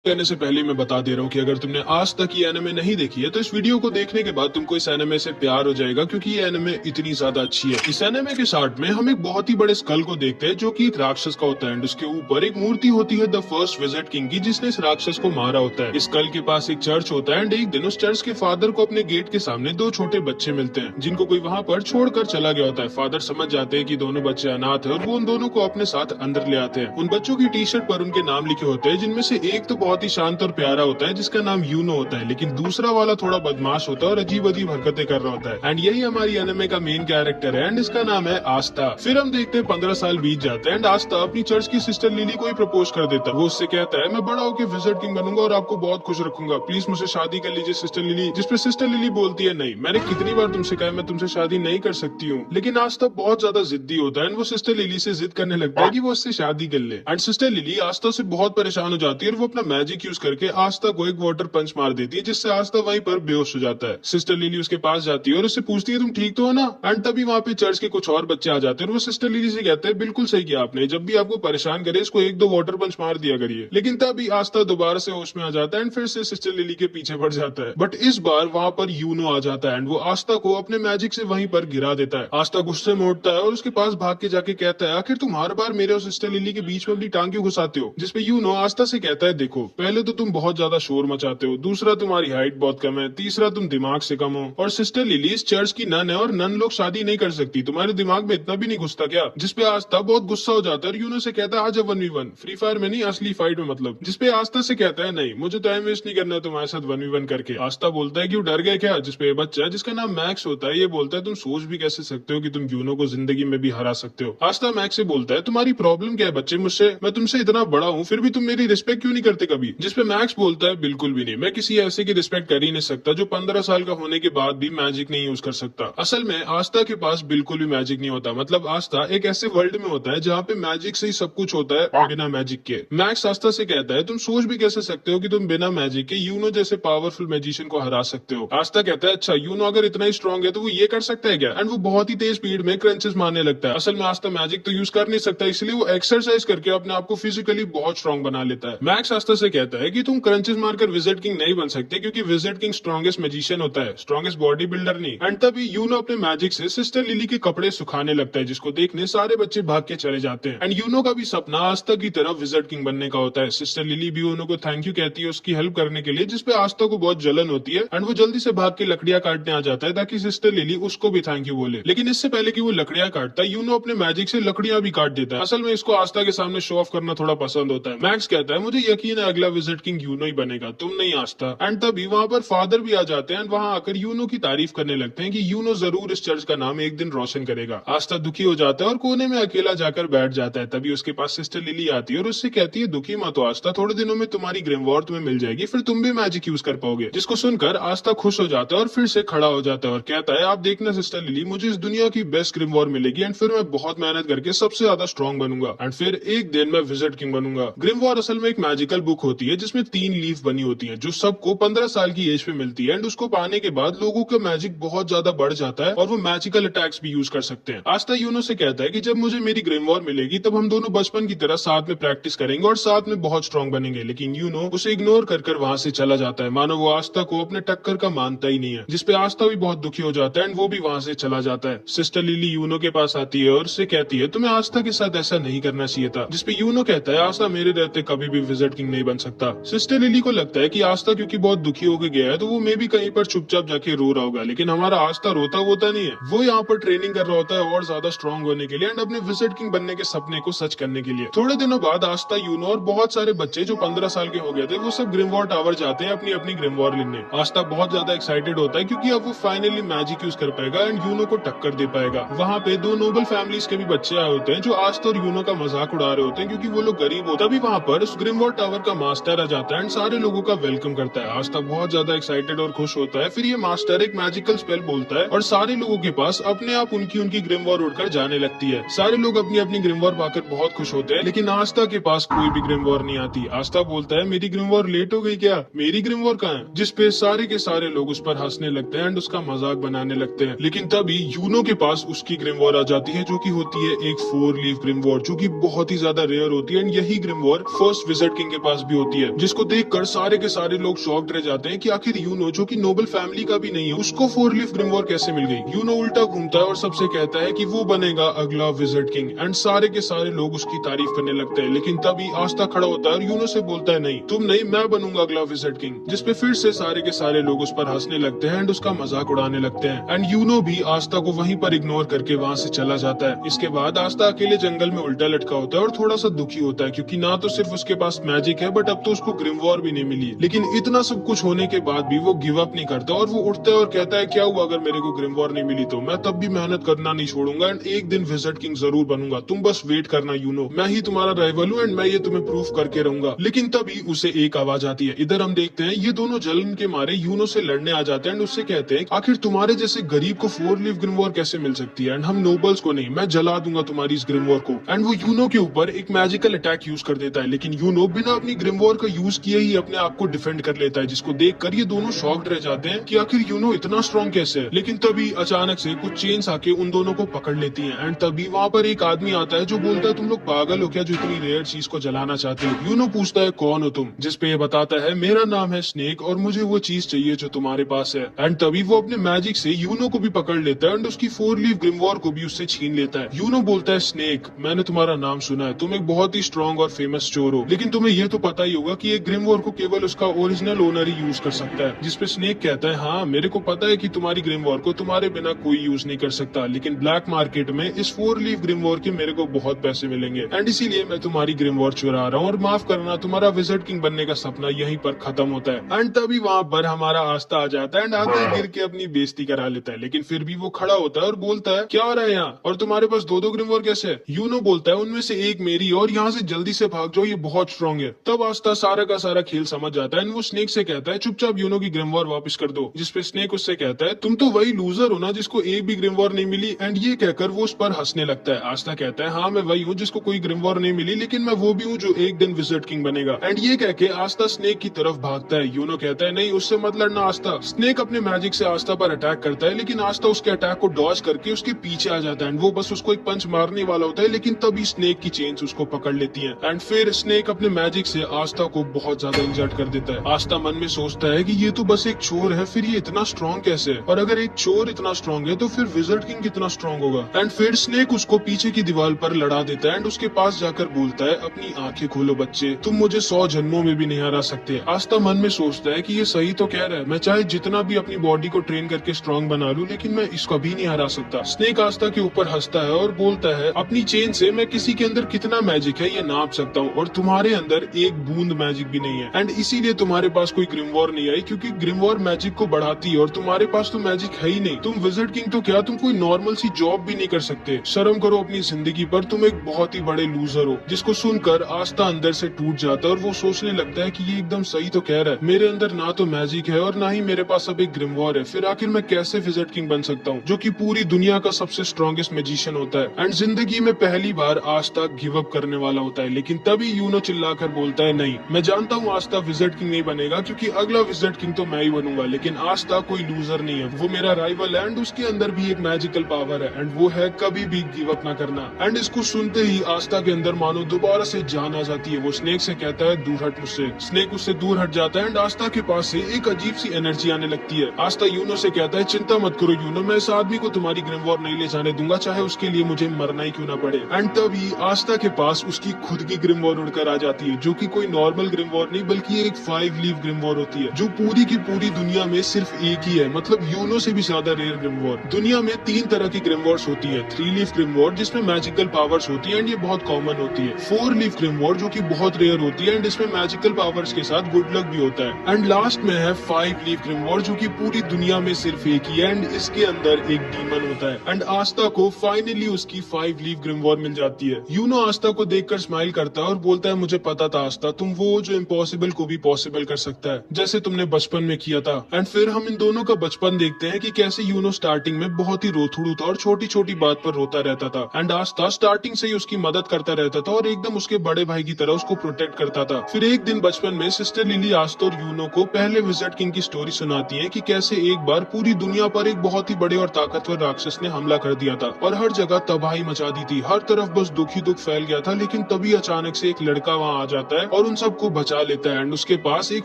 कहने से पहले मैं बता दे रहा हूँ कि अगर तुमने आज तक ये एनिमे नहीं देखी है तो इस वीडियो को देखने के बाद तुमको इस एनिमे से प्यार हो जाएगा, क्योंकि ये एनिमे इतनी ज्यादा अच्छी है। इस एनिमे के स्टार्ट में हम एक बहुत ही बड़े स्कल को देखते हैं जो कि एक राक्षस का होता है एंड उसके ऊपर एक मूर्ति होती है द फर्स्ट विजिट किंग की, जिसने इस राक्षस को मारा होता है। इस स्कल के पास एक चर्च होता है एंड एक दिन उस चर्च के फादर को अपने गेट के सामने दो छोटे बच्चे मिलते हैं जिनको कोई वहाँ पर छोड़कर चला गया होता है। फादर समझ जाते हैं कि दोनों बच्चे अनाथ है और वो उन दोनों को अपने साथ अंदर ले आते हैं। उन बच्चों की टी शर्ट पर उनके नाम लिखे होते हैं, जिनमें से एक तो बहुत ही शांत और प्यारा होता है जिसका नाम यूनो होता है, लेकिन दूसरा वाला थोड़ा बदमाश होता है और अजीब अजीब हरकतें कर रहा होता है। एंड यही हमारी एनिमे का मेन कैरेक्टर है एंड इसका नाम है आस्था। फिर हम देखते हैं 15 साल बीत जाते हैं एंड आस्था अपनी चर्च की सिस्टर लिली को ही प्रपोज कर देता है। वो उससे कहता है मैं बड़ा होकर विजिट किंग बनूंगा और आपको बहुत खुश रखूंगा, प्लीज मुझसे शादी कर लीजिए सिस्टर लिली। जिसपे सिस्टर लिली बोलती है नहीं, मैंने कितनी बार तुमसे कहा मैं तुमसे शादी नहीं कर सकती हूँ। लेकिन आस्था बहुत ज्यादा जिद्दी होता है एंड वो सिस्टर लिली से जिद करने लगता है कि वो उससे शादी कर ले। एंड सिस्टर लिली आस्था से बहुत परेशान हो जाती है और वो अपना मैजिक यूज करके आस्था को एक वाटर पंच मार देती है, जिससे आस्था वहीं पर बेहोश हो जाता है। सिस्टर लिली उसके पास जाती है और उससे पूछती है तुम ठीक तो हो ना। एंड तभी वहाँ पे चर्च के कुछ और बच्चे आ जाते हैं और वो सिस्टर लिली से कहते हैं बिल्कुल सही किया आपने, जब भी आपको परेशान करे इसको एक दो वाटर पंच मार दिया करिए। लेकिन तभी आस्था दोबारा से होश में आ जाता है एंड फिर से सिस्टर लिली के पीछे पड़ जाता है। बट इस बार वहाँ पर यूनो आ जाता है एंड वो आस्था को अपने मैजिक से वहीं पर गिरा देता है। आस्था गुस्से में उठता है और उसके पास भाग के जाके कहता है आखिर तुम हर बार मेरे और सिस्टर लिली के बीच में अपनी टांग क्यों घुसाते हो। जिसपे यूनो आस्था से कहता है देखो, पहले तो तुम बहुत ज्यादा शोर मचाते हो, दूसरा तुम्हारी हाइट बहुत कम है, तीसरा तुम दिमाग से कम हो, और सिस्टर लिली इस चर्च की नन है और नन लोग शादी नहीं कर सकती, तुम्हारे दिमाग में इतना भी नहीं घुसता क्या। जिसपे आस्था बहुत गुस्सा हो जाता है और यूनो से कहता है आज 1v1 फ्री फायर में नहीं असली फाइट में मतलब। जिसपे आस्था से कहता है नहीं, मुझे टाइम वेस्ट नहीं करना है तुम्हारे साथ 1v1 करके। आस्था बोलता है कि वो डर गए क्या। जिसपे बच्चा जिसका नाम मैक्स होता है ये बोलता है तुम सोच भी कैसे सकते हो कि तुम यूनो को जिंदगी में भी हरा सकते हो। आस्था मैक्स से बोलता है तुम्हारी प्रॉब्लम क्या है बच्चे, मुझसे मैं तुमसे इतना बड़ा हूँ फिर भी तुम मेरी रिस्पेक्ट क्यों नहीं करते कभी। जिसपे मैक्स बोलता है बिल्कुल भी नहीं, मैं किसी ऐसे की रिस्पेक्ट कर ही नहीं सकता जो 15 साल का होने के बाद भी मैजिक नहीं यूज कर सकता। असल में आस्था के पास बिल्कुल भी मैजिक नहीं होता, मतलब आस्था एक ऐसे वर्ल्ड में होता है जहाँ पे मैजिक से ही सब कुछ होता है बिना मैजिक के। मैक्स आस्था से कहता है तुम सोच भी कैसे सकते हो कि तुम बिना मैजिक के यूनो जैसे पावरफुल मैजिशियन को हरा सकते हो। आस्था कहता है अच्छा यूनो अगर इतना ही स्ट्रॉन्ग है तो वो ये कर सकता है क्या। एंड वो बहुत ही तेज स्पीड में क्रंचेस मारने लगता है। असल में आस्था मैजिक तो यूज कर नहीं सकता, इसलिए वो एक्सरसाइज करके अपने आप को फिजिकली बहुत स्ट्रॉन्ग बना लेता है। मैक्स आस्था से कहता है कि तुम क्रंचेस मारकर विजिट किंग नहीं बन सकते, क्योंकि विजिट किंग स्ट्रॉन्गेस्ट मैजिशियन होता है, स्ट्रॉन्गेस्ट बॉडी बिल्डर नहीं। एंड तभी यूनो अपने मैजिक से सिस्टर लिली के कपड़े सुखाने लगता है, जिसको देखने सारे बच्चे भाग के चले जाते हैं। एंड यूनो का भी सपना आस्था की तरह विजिट किंग बनने का होता है। सिस्टर लिली भी यूनो को थैंक यू कहती है उसकी हेल्प करने के लिए, जिसपे आस्था को बहुत जलन होती है एंड वो जल्दी से भाग के लकड़ियां काटने आ जाता है ताकि सिस्टर लिली उसको भी थैंक यू बोले। लेकिन इससे पहले कि वो लकड़ियां काटता है यूनो अपने मैजिक से लकड़ियां भी काट देता है। असल में इसको आस्था के सामने शो ऑफ करना थोड़ा पसंद होता है। मैक्स कहता है मुझे यकीन है अगला विजिट किंग यूनो ही बनेगा, तुम नहीं आस्था। एंड तभी वहाँ पर फादर भी आ जाते हैं एंड वहाँ आकर यूनो की तारीफ करने लगते हैं कि यूनो जरूर इस चर्च का नाम एक दिन रोशन करेगा। आस्था दुखी हो जाता है और कोने में अकेला जाकर बैठ जाता है। तभी उसके पास सिस्टर लिली आती है और उससे कहती है दुखी मत हो आस्था, थोड़े दिनों में तुम्हारी ग्रिमवॉर तुम्हें मिल जाएगी, फिर तुम भी मैजिक यूज कर पाओगे। जिसको सुनकर आस्था खुश हो जाता है और फिर से खड़ा हो जाता है और कहता है आप देखना सिस्टर लिली, मुझे इस दुनिया की बेस्ट ग्रिमवॉर मिलेगी एंड फिर मैं बहुत मेहनत करके सबसे ज्यादा स्ट्रॉन्ग बनूंगा एंड फिर एक दिन मैं विजिट किंग बनूंगा। ग्रिमवॉर असल में एक मैजिकल बुक होती है जिसमें 3 लीफ बनी होती है जो सबको 15 साल की एज पे मिलती है एंड उसको पाने के बाद लोगों का मैजिक बहुत ज्यादा बढ़ जाता है और वो मैजिकल अटैक्स भी यूज कर सकते हैं। आस्था यूनो से कहता है कि जब मुझे मेरी ग्रिमवॉर मिलेगी तब हम दोनों बचपन की तरह साथ में प्रैक्टिस करेंगे और साथ में बहुत स्ट्रॉन्ग बनेंगे। लेकिन यूनो उसे इग्नोर कर वहां से चला जाता है, मानो वो आस्था को अपने टक्कर का मानता ही नहीं है। जिसपे आस्था भी बहुत दुखी हो जाता है एंड वो भी वहां से चला जाता है। सिस्टर लिली यूनो के पास आती है और उससे कहती है तुम्हें आस्था के साथ ऐसा नहीं करना चाहिए था। जिसपे यूनो कहता है आस्था मेरे रहते कभी भी विजिट किंग नहीं बन सकता। सिस्टर लिली को लगता है कि आस्था क्योंकि बहुत दुखी होकर गया है तो वो मे भी कहीं पर चुपचाप जाके रो रहा होगा, लेकिन हमारा आस्था रोता होता नहीं है, वो यहाँ पर ट्रेनिंग कर रहा होता है और ज्यादा स्ट्रॉन्ग होने के लिए एंड अपने विजिट किंग बनने के सपने को सच करने के लिए। थोड़े दिनों बाद आस्था यूनो और बहुत सारे बच्चे जो 15 साल के हो गए थे वो सब ग्रिमवॉर टावर जाते हैं अपनी अपनी ग्रिमवॉर लेने। आस्था बहुत ज्यादा एक्साइटेड होता है क्योंकि अब वो फाइनली मैजिक यूज कर पाएगा एंड यूनो को टक्कर दे पाएगा। वहाँ पे 2 नोबल फैमिलीज के भी बच्चे आए होते हैं जो आस्था और यूनो का मजाक उड़ा रहे होते हैं क्योंकि वो लोग गरीब होते हैं। तभी वहाँ पर उस ग्रिमवॉर टावर का मास्टर आ जाता है एंड सारे लोगों का वेलकम करता है। आस्था बहुत ज्यादा एक्साइटेड और खुश होता है। फिर ये मास्टर एक मैजिकल स्पेल बोलता है और सारे लोगों के पास अपने आप उनकी ग्रिमवॉर उड़कर जाने लगती है। सारे लोग अपनी अपनी ग्रिमवॉर पाकर बहुत खुश होते हैं, लेकिन आस्था के पास कोई भी ग्रिमवॉर नहीं आती। आस्था बोलता है मेरी ग्रिमवॉर लेट हो गई क्या, मेरी ग्रिमवॉर कहाँ है। जिसपे सारे के सारे लोग उस पर हंसने लगते हैं एंड उसका मजाक बनाने लगते हैं। लेकिन तभी यूनो के पास उसकी ग्रिमवॉर आ जाती है जो कि होती है एक 4 लीफ ग्रिमवॉर, जो कि बहुत ही ज्यादा रेयर होती है एंड यही ग्रिमवॉर फर्स्ट विजिट किंग के पास भी होती है, जिसको देखकर सारे के सारे लोग शॉक्ड रह जाते हैं कि आखिर यूनो जो कि नोबल फैमिली का भी नहीं है, उसको 4 लीफ ग्रिमवॉर कैसे मिल गई। यूनो उल्टा घूमता है और सबसे कहता है कि वो बनेगा अगला विजार्ड किंग, एंड सारे के सारे लोग उसकी तारीफ करने लगते हैं। लेकिन तभी आस्था खड़ा होता है और यूनो से बोलता है, नहीं तुम नहीं, मैं बनूंगा अगला विजार्ड किंग। जिसपे फिर से सारे के सारे लोग उस पर हंसने लगते हैं एंड उसका मजाक उड़ाने लगते हैं। एंड यूनो भी आस्था को वहीं पर इग्नोर करके वहाँ से चला जाता है। इसके बाद आस्था अकेले जंगल में उल्टा लटका होता है और थोड़ा सा दुखी होता है, क्योंकि ना तो सिर्फ उसके पास मैजिक है, बट अब तो उसको ग्रिमवॉर भी नहीं मिली। लेकिन इतना सब कुछ होने के बाद भी वो गिव अप नहीं करता और वो उठता है और कहता है, क्या हुआ अगर मेरे को ग्रिमवॉर नहीं मिली तो मैं तब भी मेहनत करना नहीं छोड़ूंगा एंड एक दिन विजार्ड किंग जरूर बनूंगा। तुम बस वेट करना यूनो, मैं ही तुम्हारा राइवल हूँ एंड मैं ये तुम्हें प्रूफ करके रहूंगा। लेकिन तभी उसे एक आवाज आती है। इधर हम देखते हैं ये दोनों जलन के मारे यूनो से लड़ने आ जाते हैं एंड उससे कहते हैं, आखिर तुम्हारे जैसे गरीब को 4 लीफ ग्रिमवॉर कैसे मिल सकती है, एंड हम नोबल्स को नहीं, मैं जला दूंगा तुम्हारी इस ग्रिमवॉर को। एंड वो यूनो के ऊपर एक मैजिकल अटैक यूज कर देता है, लेकिन यूनो बिना अपनी ग्रिमवॉर का यूज किए ही अपने आप को डिफेंड कर लेता है, जिसको देखकर ये दोनों शॉक्ड रह जाते हैं कि आखिर यूनो इतना स्ट्रॉन्ग कैसे है। लेकिन तभी अचानक से कुछ चेन्स आके उन दोनों को पकड़ लेती हैं एंड तभी वहाँ पर एक आदमी आता है जो बोलता है, तुम लोग पागल हो क्या जो इतनी रेयर चीज को जलाना चाहते हो। यूनो पूछता है, कौन हो तुम, जिसपे ये बताता है, मेरा नाम है स्नेक और मुझे वो चीज चाहिए जो तुम्हारे पास है। एंड तभी वो अपने मैजिक से यूनो को भी पकड़ लेता है एंड उसकी 4 लीफ ग्रिमवॉर को भी उससे छीन लेता है। यूनो बोलता है, स्नेक मैंने तुम्हारा नाम सुना है, तुम एक बहुत ही स्ट्रॉन्ग और फेमस चोर हो, लेकिन तुम्हें ये तो पता ही होगा कि एक ग्रिमवॉर को केवल उसका ओरिजिनल ओनर ही यूज कर सकता है। जिसपे स्नेक कहता है, हाँ मेरे को पता है कि तुम्हारी ग्रिमवॉर को तुम्हारे बिना कोई यूज नहीं कर सकता, लेकिन ब्लैक मार्केट में इस 4 लीफ ग्रिमवॉर के मेरे को बहुत पैसे मिलेंगे एंड इसीलिए मैं तुम्हारी ग्रिमवॉर चुरा रहा हूँ और माफ करना, तुम्हारा विजार्ड किंग बनने का सपना यहीं पर खत्म होता है। एंड तभी वहाँ पर हमारा आस्था आ जाता है एंड आगे गिर के अपनी बेइज्जती करा लेता है, लेकिन फिर भी वो खड़ा होता है और बोलता है, क्या हो रहा है यहाँ, और तुम्हारे पास 2-2 ग्रिमवॉर कैसे है। यूनो बोलता है, उनमें से एक मेरी और यहाँ से जल्दी से भाग जाओ, ये बहुत स्ट्रॉन्ग है। तब आस्था सारा का सारा खेल समझ जाता है एंड वो स्नेक से कहता है, चुपचाप यूनो की ग्रिमवॉर वापस कर दो। जिसपे स्नेक उससे कहता है, तुम तो वही लूजर हो ना जिसको एक भी ग्रिमवॉर नहीं मिली। एंड ये कहकर वो उस पर हंसने लगता है। आस्था कहता है, हाँ मैं वही हूँ जिसको कोई ग्रिमवॉर नहीं मिली, लेकिन मैं वो भी हूँ जो एक दिन विजार्ड किंग बनेगा। एंड ये कह के आस्था स्नेक की तरफ भागता है। यूनो कहता है, नहीं उससे मत लड़ना आस्था। स्नेक अपने मैजिक से आस्था पर अटैक करता है, लेकिन आस्था उसके अटैक को डॉज करके उसके पीछे आ जाता है एंड वो बस उसको एक पंच मारने वाला होता है, लेकिन तभी स्नेक की चेन्स उसको पकड़ लेती हैं एंड फिर स्नेक अपने मैजिक से आस्था को बहुत ज्यादा इंजर्ड कर देता है। आस्था मन में सोचता है कि ये तो बस एक चोर है, फिर ये इतना स्ट्रॉन्ग कैसे है, और अगर एक चोर इतना स्ट्रॉन्ग है तो फिर विजार्ड किंग कितना स्ट्रॉन्ग होगा। एंड फिर स्नेक उसको पीछे की दीवार पर लड़ा देता है एंड उसके पास जाकर बोलता है, अपनी आंखें खोलो बच्चे, तुम मुझे 100 जन्मों में भी नहीं हरा सकते। आस्था मन में सोचता है कि ये सही तो कह रहा है, मैं चाहे जितना भी अपनी बॉडी को ट्रेन करके स्ट्रॉन्ग बना लूं, लेकिन मैं इसको भी नहीं हरा सकता। स्नेक आस्था के ऊपर हंसता है और बोलता है, अपनी चेन से मैं किसी के अंदर कितना मैजिक है ये नाप सकता हूँ, और तुम्हारे अंदर एक बूंद मैजिक भी नहीं है एंड इसीलिए तुम्हारे पास कोई ग्रिमवॉर नहीं आई, क्योंकि ग्रिमवॉर मैजिक को बढ़ाती है और तुम्हारे पास तो मैजिक है ही नहीं। तुम विजार्ड किंग तो क्या, तुम कोई नॉर्मल सी जॉब भी नहीं कर सकते। शर्म करो अपनी जिंदगी पर, तुम एक बहुत ही बड़े लूजर हो। जिसको सुनकर आस्था अंदर से टूट जाता है और वो सोचने लगता है कि ये एकदम सही तो कह रहा है, मेरे अंदर ना तो मैजिक है और ना ही मेरे पास अब एक ग्रिमवॉर है, फिर आखिर मैं कैसे विजार्ड किंग बन सकता हूँ जो कि पूरी दुनिया का सबसे स्ट्रॉन्गेस्ट मैजिशियन होता है। एंड जिंदगी में पहली बार आस्था गिव अप करने वाला होता है, लेकिन तभी यूनो चिल्लाकर बोलता है, नहीं मैं जानता हूँ आस्था विजार्ड किंग नहीं बनेगा, क्योंकि अगला विजार्ड किंग तो मैं ही बनूंगा, लेकिन आस्था कोई लूजर नहीं है, वो मेरा राइवल है एंड उसके अंदर भी एक मैजिकल पावर है एंड वो है कभी भी गिव अप ना करना। एंड इसको सुनते ही आस्था के अंदर मानो दोबारा से जान आ जाती है। वो स्नेक से कहता है, दूर हट मुझसे। स्नेक उससे दूर हट जाता है एंड आस्था के पास से एक अजीब सी एनर्जी आने लगती है। आस्था यूनो से कहता है, चिंता मत करो यूनो, मैं इस आदमी को तुम्हारी ग्रिमवॉर नहीं ले जाने दूंगा, चाहे उसके लिए मुझे मरना ही क्यों ना पड़े। एंड तभी आस्था के पास उसकी खुद की ग्रिमवॉर उड़कर आ जाती है, जो कि कोई नॉर्मल ग्रिमवॉर नहीं बल्कि एक 5 लीफ ग्रिमवॉर होती है, जो पूरी की पूरी दुनिया में सिर्फ एक ही है, मतलब यूनो से भी ज्यादा रेयर ग्रिमवॉर। दुनिया में 3 तरह की ग्रिमवॉर्स होती है। 3 लीफ ग्रिमवॉर जिसमें मैजिकल पावर्स होती है एंड ये बहुत कॉमन होती है। 4 लीफ ग्रिमवॉर जो कि बहुत रेयर होती है एंड इसमें मैजिकल पावर्स के साथ गुड लक भी होता है। एंड लास्ट में है 5 लीफ ग्रिमवॉर जो कि पूरी दुनिया में सिर्फ एक ही है एंड इसके अंदर एक डीमन होता है। एंड आस्था को फाइनली उसकी 5 लीफ ग्रिमवॉर मिल जाती है। यूनो आस्था को देखकर स्माइल करता है और बोलता है, मुझे पता था आस्था, तुम वो जो इम्पॉसिबल को भी पॉसिबल कर सकता है, जैसे तुमने बचपन में किया था। एंड फिर हम इन दोनों का बचपन देखते हैं कि कैसे यूनो स्टार्टिंग में बहुत ही रोथड़ू था और छोटी छोटी बात पर रोता रहता था एंड आस्था स्टार्टिंग से ही उसकी मदद करता रहता था और एकदम उसके बड़े भाई की तरह उसको प्रोटेक्ट करता था। फिर एक दिन बचपन में सिस्टर लिली आस्था और यूनो को पहले विजार्ड किंग की स्टोरी सुनाती है कि कैसे एक बार पूरी दुनिया पर एक बहुत ही बड़े और ताकतवर राक्षस ने हमला कर दिया था और हर जगह तबाही मचा दी थी। हर तरफ बस दुख ही दुख फैल गया था, लेकिन तभी अचानक से एक लड़का वहाँ आ जाता है और उन सबको बचा लेता है। एंड उसके पास एक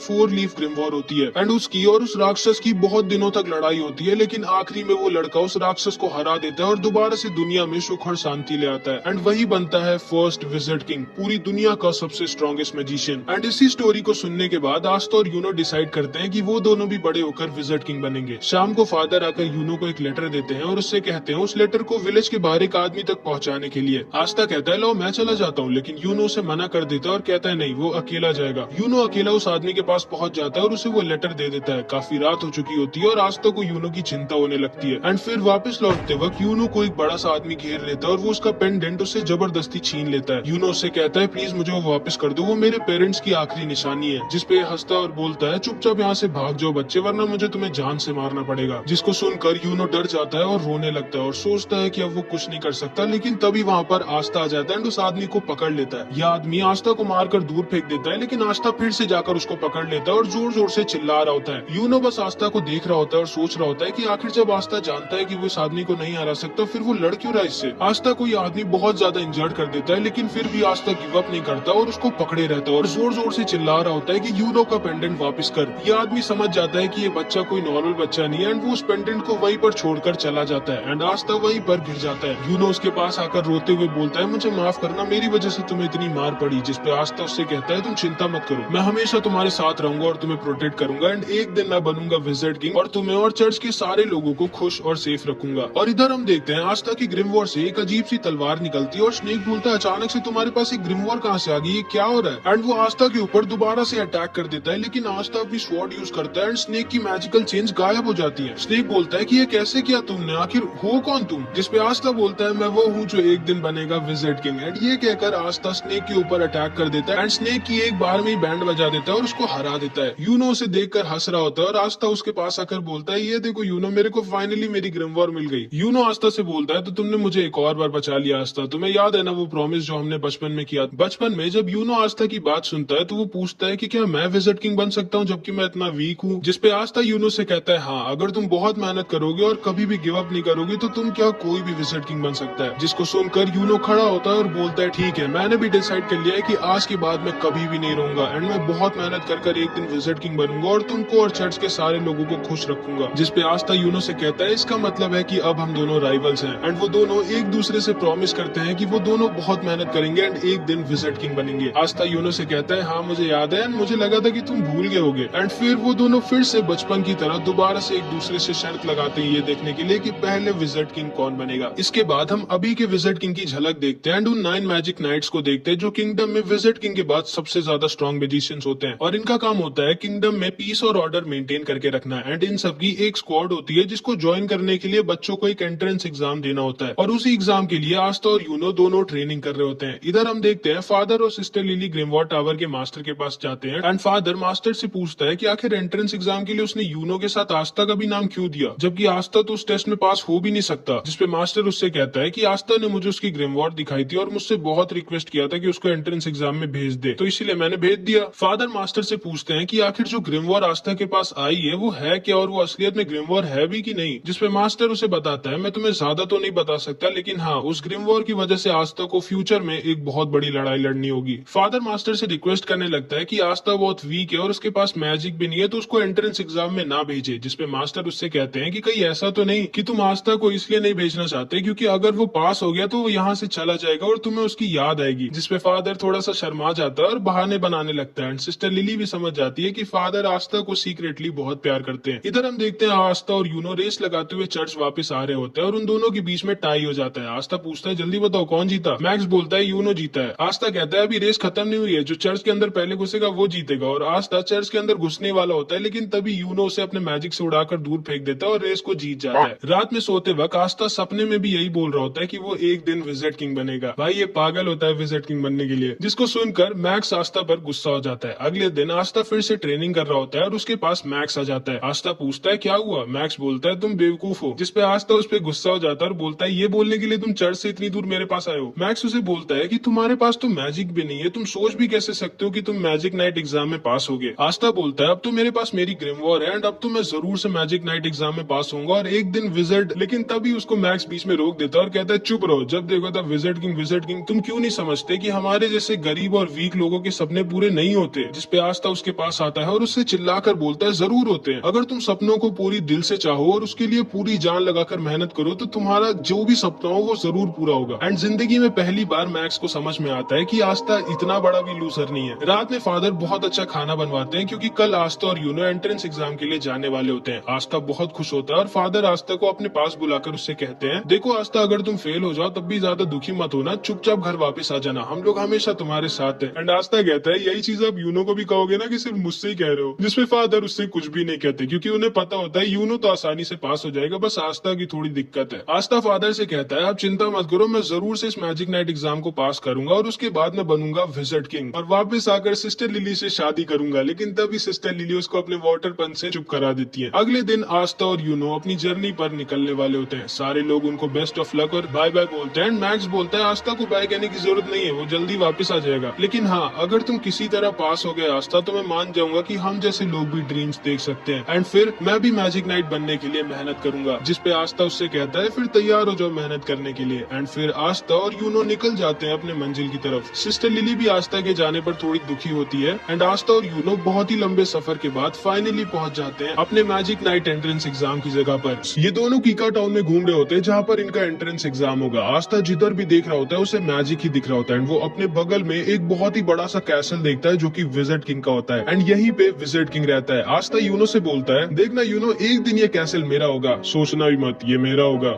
4 लीफ ग्रिमवॉर होती है एंड उसकी और उस राक्षस की बहुत दिनों तक लड़ाई होती है, लेकिन आखिरी में वो लड़का उस राक्षस को हरा देता है और दोबारा से दुनिया में सुख और शांति ले आता है। एंड वही बनता है फर्स्ट विज़र्ड किंग, पूरी दुनिया का सबसे स्ट्रॉन्गेस्ट मैजिशियन। एंड इसी स्टोरी को सुनने के बाद आस्था और यूनो डिसाइड करते हैं कि वो दोनों भी बड़े होकर विज़र्ड किंग बनेंगे। शाम को फादर आकर यूनो को एक लेटर देते हैं और उससे कहते हैं उस लेटर को विलेज के बाहर एक आदमी तक पहुंचाने के लिए। आस्था कहता है लो मैं चला जाता हूँ, लेकिन यूनो उसे मना कर देता है और कहता है नहीं, वो अकेला जाएगा। यूनो अकेला उस आदमी के पास पहुंच जाता है और उसे वो लेटर दे देता है। काफी रात हो चुकी होती है और आस्था को यूनो की चिंता होने लगती है। एंड फिर वापस लौटते वक्त यूनो को एक बड़ा सा आदमी घेर लेता है और वो उसका पेंडेंट उससे जबरदस्ती छीन लेता है। यूनो उससे कहता है प्लीज मुझे वो वापस कर दो, वो मेरे पेरेंट्स की आखिरी निशानी है। जिसपे हंसता और बोलता है चुपचाप यहाँ से भाग जाओ बच्चे, वरना मुझे तुम्हें जान से मारना पड़ेगा। जिसको सुनकर यूनो डर जाता है और रोने लगता है और सोचता है कि अब वो कुछ नहीं कर सकता। लेकिन तभी वहाँ पर आस्था आ जाता है एंड उस आदमी को पकड़ लेता है। यह आदमी आस्था को मारकर दूर फेंक देता है, लेकिन आस्था फिर से जाकर उसको पकड़ लेता है और जोर जोर से चिल्ला रहा होता है। यूनो बस आस्था को देख रहा होता है और सोच रहा होता है कि आखिर जब आस्था जानता है कि वो इस आदमी को नहीं हरा सकता, फिर वो लड़ क्यों रहा है इससे। आस्था को ये आदमी बहुत ज्यादा इंजर्ड कर देता है, लेकिन फिर भी आस्था गिव अप नहीं करता और उसको पकड़े रहता है और जोर जोर से चिल्ला रहा होता है कि यूनो का पेंडेंट वापस कर। ये आदमी समझ जाता है कि ये बच्चा कोई नॉर्मल बच्चा नहीं है एंड वो उस पेंडेंट को वहीं पर छोड़कर चला जाता है। एंड आस्था वहीं पर गिर जाता है। यूनो उसके पास आकर रोते हुए बोलता है मुझे माफ करना, मेरी वजह से तुम्हें इतनी मार पड़ी। जिसपे आस्था उससे कहता है तुम चिंता मत करो, मैं हमेशा तुम्हारे साथ रहूंगा और तुम्हें प्रोटेक्ट करूंगा एंड एक दिन मैं बनूंगा विज़र्ड किंग और तुम्हें और चर्च के सारे लोगों को खुश और सेफ रखूंगा। और इधर हम देखते हैं आस्था की ग्रिमवॉर से एक अजीब सी तलवार निकलती है और स्नेक बोलता है अचानक से तुम्हारे पास एक ग्रिमवॉर कहाँ से आ गई, ये क्या हो रहा है। एंड वो आस्था के ऊपर दोबारा से अटैक कर देता है, लेकिन आस्था भी स्वॉर्ड यूज करता है एंड स्नेक की मैजिकल चेंज गायब हो जाती है। स्नेक बोलता है कि ये कैसे किया तुमने, आखिर हो कौन तुम। जिसपे आस्था बोलता है मैं वो हूँ जो एक दिन बनेगा विज़र्ड किंग। एंड ये कहकर आस्था स्नेक के ऊपर अटैक कर देता है एंड स्नेक की एक बार में ही बैंड बजा देता है और उसको हरा देता है। यूनो उसे देखकर हंस रहा होता है और आस्था उसके पास आकर बोलता है ये देखो यूनो, मेरे को फाइनली मेरी ग्रिमवॉर मिल गई। यूनो आस्था से बोलता है तो तुमने मुझे एक और बार बचा लिया आस्था, तुम्हें याद है ना वो प्रॉमिस जो हमने बचपन में किया। बचपन में जब यूनो आस्था की बात सुनता है तो वो पूछता है कि क्या मैं विज़र्ड किंग बन सकता हूँ जबकि मैं इतना वीक हूँ। जिसपे आस्था यूनो से कहता है हाँ, अगर तुम बहुत मेहनत करोगे और कभी भी गिव अप नहीं करोगे तो तुम क्या कोई भी विज़र्ड किंग बन सकता है। जिसको सुनकर यूनो खड़ा होता है और बोलता है ठीक है, मैंने भी डिसाइड कर लिया है कि आज के बाद मैं कभी भी नहीं रहूंगा एंड मैं बहुत मेहनत कर एक दिन विज़र्ड किंग बनूंगा और तुमको और चर्च के सारे लोगों को खुश रखूंगा। जिसपे आस्था यूनो से कहता है इसका मतलब है कि अब हम दोनों राइवल्स हैं। एंड वो दोनों एक दूसरे से प्रॉमिस करते हैं कि वो दोनों बहुत मेहनत करेंगे एंड एक दिन विज़र्ड किंग बनेंगे। आस्था यूनो से कहता है हाँ मुझे याद है एंड मुझे लगा था कि तुम भूल गए होगे। एंड फिर वो दोनों फिर से बचपन की तरह दोबारा से एक दूसरे से शर्त लगाते हैं ये देखने के लिए कि पहले विज़र्ड किंग कौन बनेगा। इसके बाद हम अभी के विज़र्ड किंग की झलक देखते हैं एंड उन 9 मैजिक नाइट्स को देखते हैं जो किंगडम में विज़र्ड किंग के बाद सबसे ज्यादा स्ट्रॉन्ग मैजिशियंस होते हैं और इनका काम होता है किंगडम में पीस और ऑर्डर मेंटेन करके रखना है। एंड इन सबकी एक स्क्वाड होती है जिसको ज्वाइन करने के लिए बच्चों को एक एंट्रेंस एग्जाम देना होता है और उसी एग्जाम के लिए आस्था और यूनो दोनों ट्रेनिंग कर रहे होते हैं। इधर हम देखते हैं फादर और सिस्टर लिली ग्रिमवॉर टावर के मास्टर के पास जाते हैं एंड फादर मास्टर से पूछता है कि आखिर एंट्रेंस एग्जाम के लिए उसने यूनो के साथ आस्था का भी नाम क्यों दिया, जबकि आस्था तो उस टेस्ट में पास हो भी नहीं सकता। जिसपे मास्टर उससे कहता है कि आस्था ने मुझे उसकी ग्रिमवॉर दिखाई थी और मुझसे बहुत रिक्वेस्ट किया था कि उसको एंट्रेंस एग्जाम में भेज दे, तो इसीलिए मैंने भेज दिया। फादर मास्टर से पूछते हैं कि आखिर जो ग्रिमवॉर आस्था के पास आई है वो है क्या और वो असलियत में ग्रिमवॉर है भी कि नहीं। जिसपे मास्टर उसे बताता है मैं तुम्हें ज्यादा तो नहीं बता सकता, लेकिन हाँ उस ग्रिमवॉर की वजह से आस्था को फ्यूचर में एक बहुत बड़ी लड़ाई लड़नी होगी। फादर मास्टर से रिक्वेस्ट करने लगता है कि आस्था बहुत वीक है और उसके पास मैजिक भी नहीं है तो उसको एंट्रेंस एग्जाम में ना भेजे। जिसपे मास्टर उससे कहते हैं कि कहीं ऐसा तो नहीं कि तुम आस्था को इसलिए नहीं भेजना चाहते क्योंकि अगर वो पास हो गया तो वो यहाँ से चला जाएगा और तुम्हें उसकी याद आएगी। जिसपे फादर थोड़ा सा शर्मा जाता है और बहाने बनाने लगता है एंड सिस्टर लिली भी समझ जाती है कि फादर आस्था को सीक्रेटली बहुत प्यार करते हैं। इधर हम देखते हैं आस्था और यूनो रेस लगाते हुए चर्च वापस आ रहे होते हैं और उन दोनों के बीच में टाई हो जाता है। आस्था पूछता है जल्दी बताओ कौन जीता। मैक्स बोलता है यूनो जीता है। आस्था कहता है अभी रेस खत्म नहीं हुई है, जो चर्च के अंदर पहले घुसेगा वो जीतेगा। और आस्था चर्च के अंदर घुसने वाला होता है, लेकिन तभी यूनो उसे अपने मैजिक से उड़ाकर दूर फेंक देता है और रेस को जीत जाता है। रात में सोते वक्त आस्था सपने में भी यही बोल रहा होता है कि वो एक दिन विज़र्ड किंग बनेगा। भाई ये पागल होता है विज़र्ड किंग बनने के लिए। जिसको सुनकर मैक्स आस्था पर गुस्सा हो जाता है। अगले दिन आस्था फिर से ट्रेनिंग कर रहा होता है और उसके पास मैक्स आ जाता है। आस्था पूछता है क्या हुआ। मैक्स बोलता है तुम बेवकूफ हो। जिसपे आस्था उस पर गुस्सा हो जाता है और बोलता है ये बोलने के लिए तुम चर्च से इतनी दूर मेरे पास आए हो। मैक्स उसे बोलता है कि तुम्हारे पास तो मैजिक भी नहीं है, तुम सोच भी कैसे सकते हो कि तुम मैजिक नाइट एग्जाम में पास होगे। आस्था बोलता है अब तो मेरे पास मेरी ग्रिमवॉर है एंड अब तो मैं जरूर से मैजिक नाइट एग्जाम में पास होऊंगा और एक दिन विज़र्ड। लेकिन तभी उसको मैक्स बीच में रोक देता है और कहता है चुप रहो, जब देखो तब विज़र्ड किंग तुम क्यों नहीं समझते कि हमारे जैसे गरीब और वीक लोगों के सपने पूरे नहीं होते, जिसपे आस्था उसके पास आता है और उससे चिल्लाकर बोलता है जरूर होते हैं। अगर तुम सपनों को पूरी दिल से चाहो और उसके लिए पूरी जान लगाकर मेहनत करो तो तुम्हारा जो भी सपना हो वो जरूर पूरा होगा। एंड जिंदगी में पहली बार मैक्स को समझ में आता है कि आस्था इतना बड़ा भी लूजर नहीं है। रात में फादर बहुत अच्छा खाना बनवाते हैं क्योंकि कल आस्था और यूनो एंट्रेंस एग्जाम के लिए जाने वाले होते हैं। आस्था बहुत खुश होता है और फादर आस्था को अपने पास बुलाकर उससे कहते हैं, देखो आस्था, अगर तुम फेल हो जाओ तब भी ज्यादा दुखी मत होना, चुपचाप घर वापस आ जाना, हम लोग हमेशा तुम्हारे साथ हैं। एंड आस्था कहता है, यही चीज आप यूनो को भी कहोगे ना कि सिर्फ मुझसे ही कह रहे हो? जिसमें फादर उससे कुछ भी नहीं कहते क्योंकि उन्हें पता होता है यूनो तो आसानी से पास हो जाएगा, बस आस्था की थोड़ी दिक्कत है। आस्था फादर से कहता है, आप चिंता मत करो, मैं जरूर से इस मैजिक नाइट एग्जाम को पास करूंगा और उसके बाद मैं बनूंगा विजिट किंग और वापस आकर सिस्टर लिली से शादी करूंगा। लेकिन तभी सिस्टर लिली उसको अपने वाटर पंच से चुप करा देती है। अगले दिन आस्था और यूनो अपनी जर्नी पर निकलने वाले होते हैं। सारे लोग उनको बेस्ट ऑफ लक और बाय बाय बोलते हैं। मैक्स बोलता है, आस्था को बाय कहने की जरूरत नहीं है, वो जल्दी वापस आ जाएगा। लेकिन हाँ, अगर तुम किसी तरह पास हो गए आस्था, तो मैं मान जाऊंगा कि हम जैसे लोग भी ड्रीम्स देख सकते हैं एंड फिर मैं भी मैजिक नाइट बनने के लिए मेहनत करूंगा। जिसपे आस्था उससे कहता है, फिर तैयार हो जाओ मेहनत करने के लिए। एंड फिर आस्था और यूनो निकल जाते हैं अपने मंजिल की तरफ। सिस्टर लिली भी आस्था के जाने पर थोड़ी दुखी होती है एंड आस्था और यूनो बहुत ही लंबे सफर के बाद फाइनली पहुंच जाते हैं अपने मैजिक नाइट एंट्रेंस एग्जाम की जगह पर। ये दोनों कीका टाउन में घूम रहे होते हैं जहाँ पर इनका एंट्रेंस एग्जाम होगा। आस्था जिधर भी देख रहा होता है उसे मैजिक ही दिख रहा होता है एंड वो अपने बगल में एक बहुत ही बड़ा सा कैसल देखता है जो कि विजिट किंग का होता है एंड यहीं पे विजिट किंग रहता है। आस्था यूनो से बोलता है, देखना यूनो, एक दिन ये कैसल मेरा होगा, सोचना भी मत ये मेरा होगा।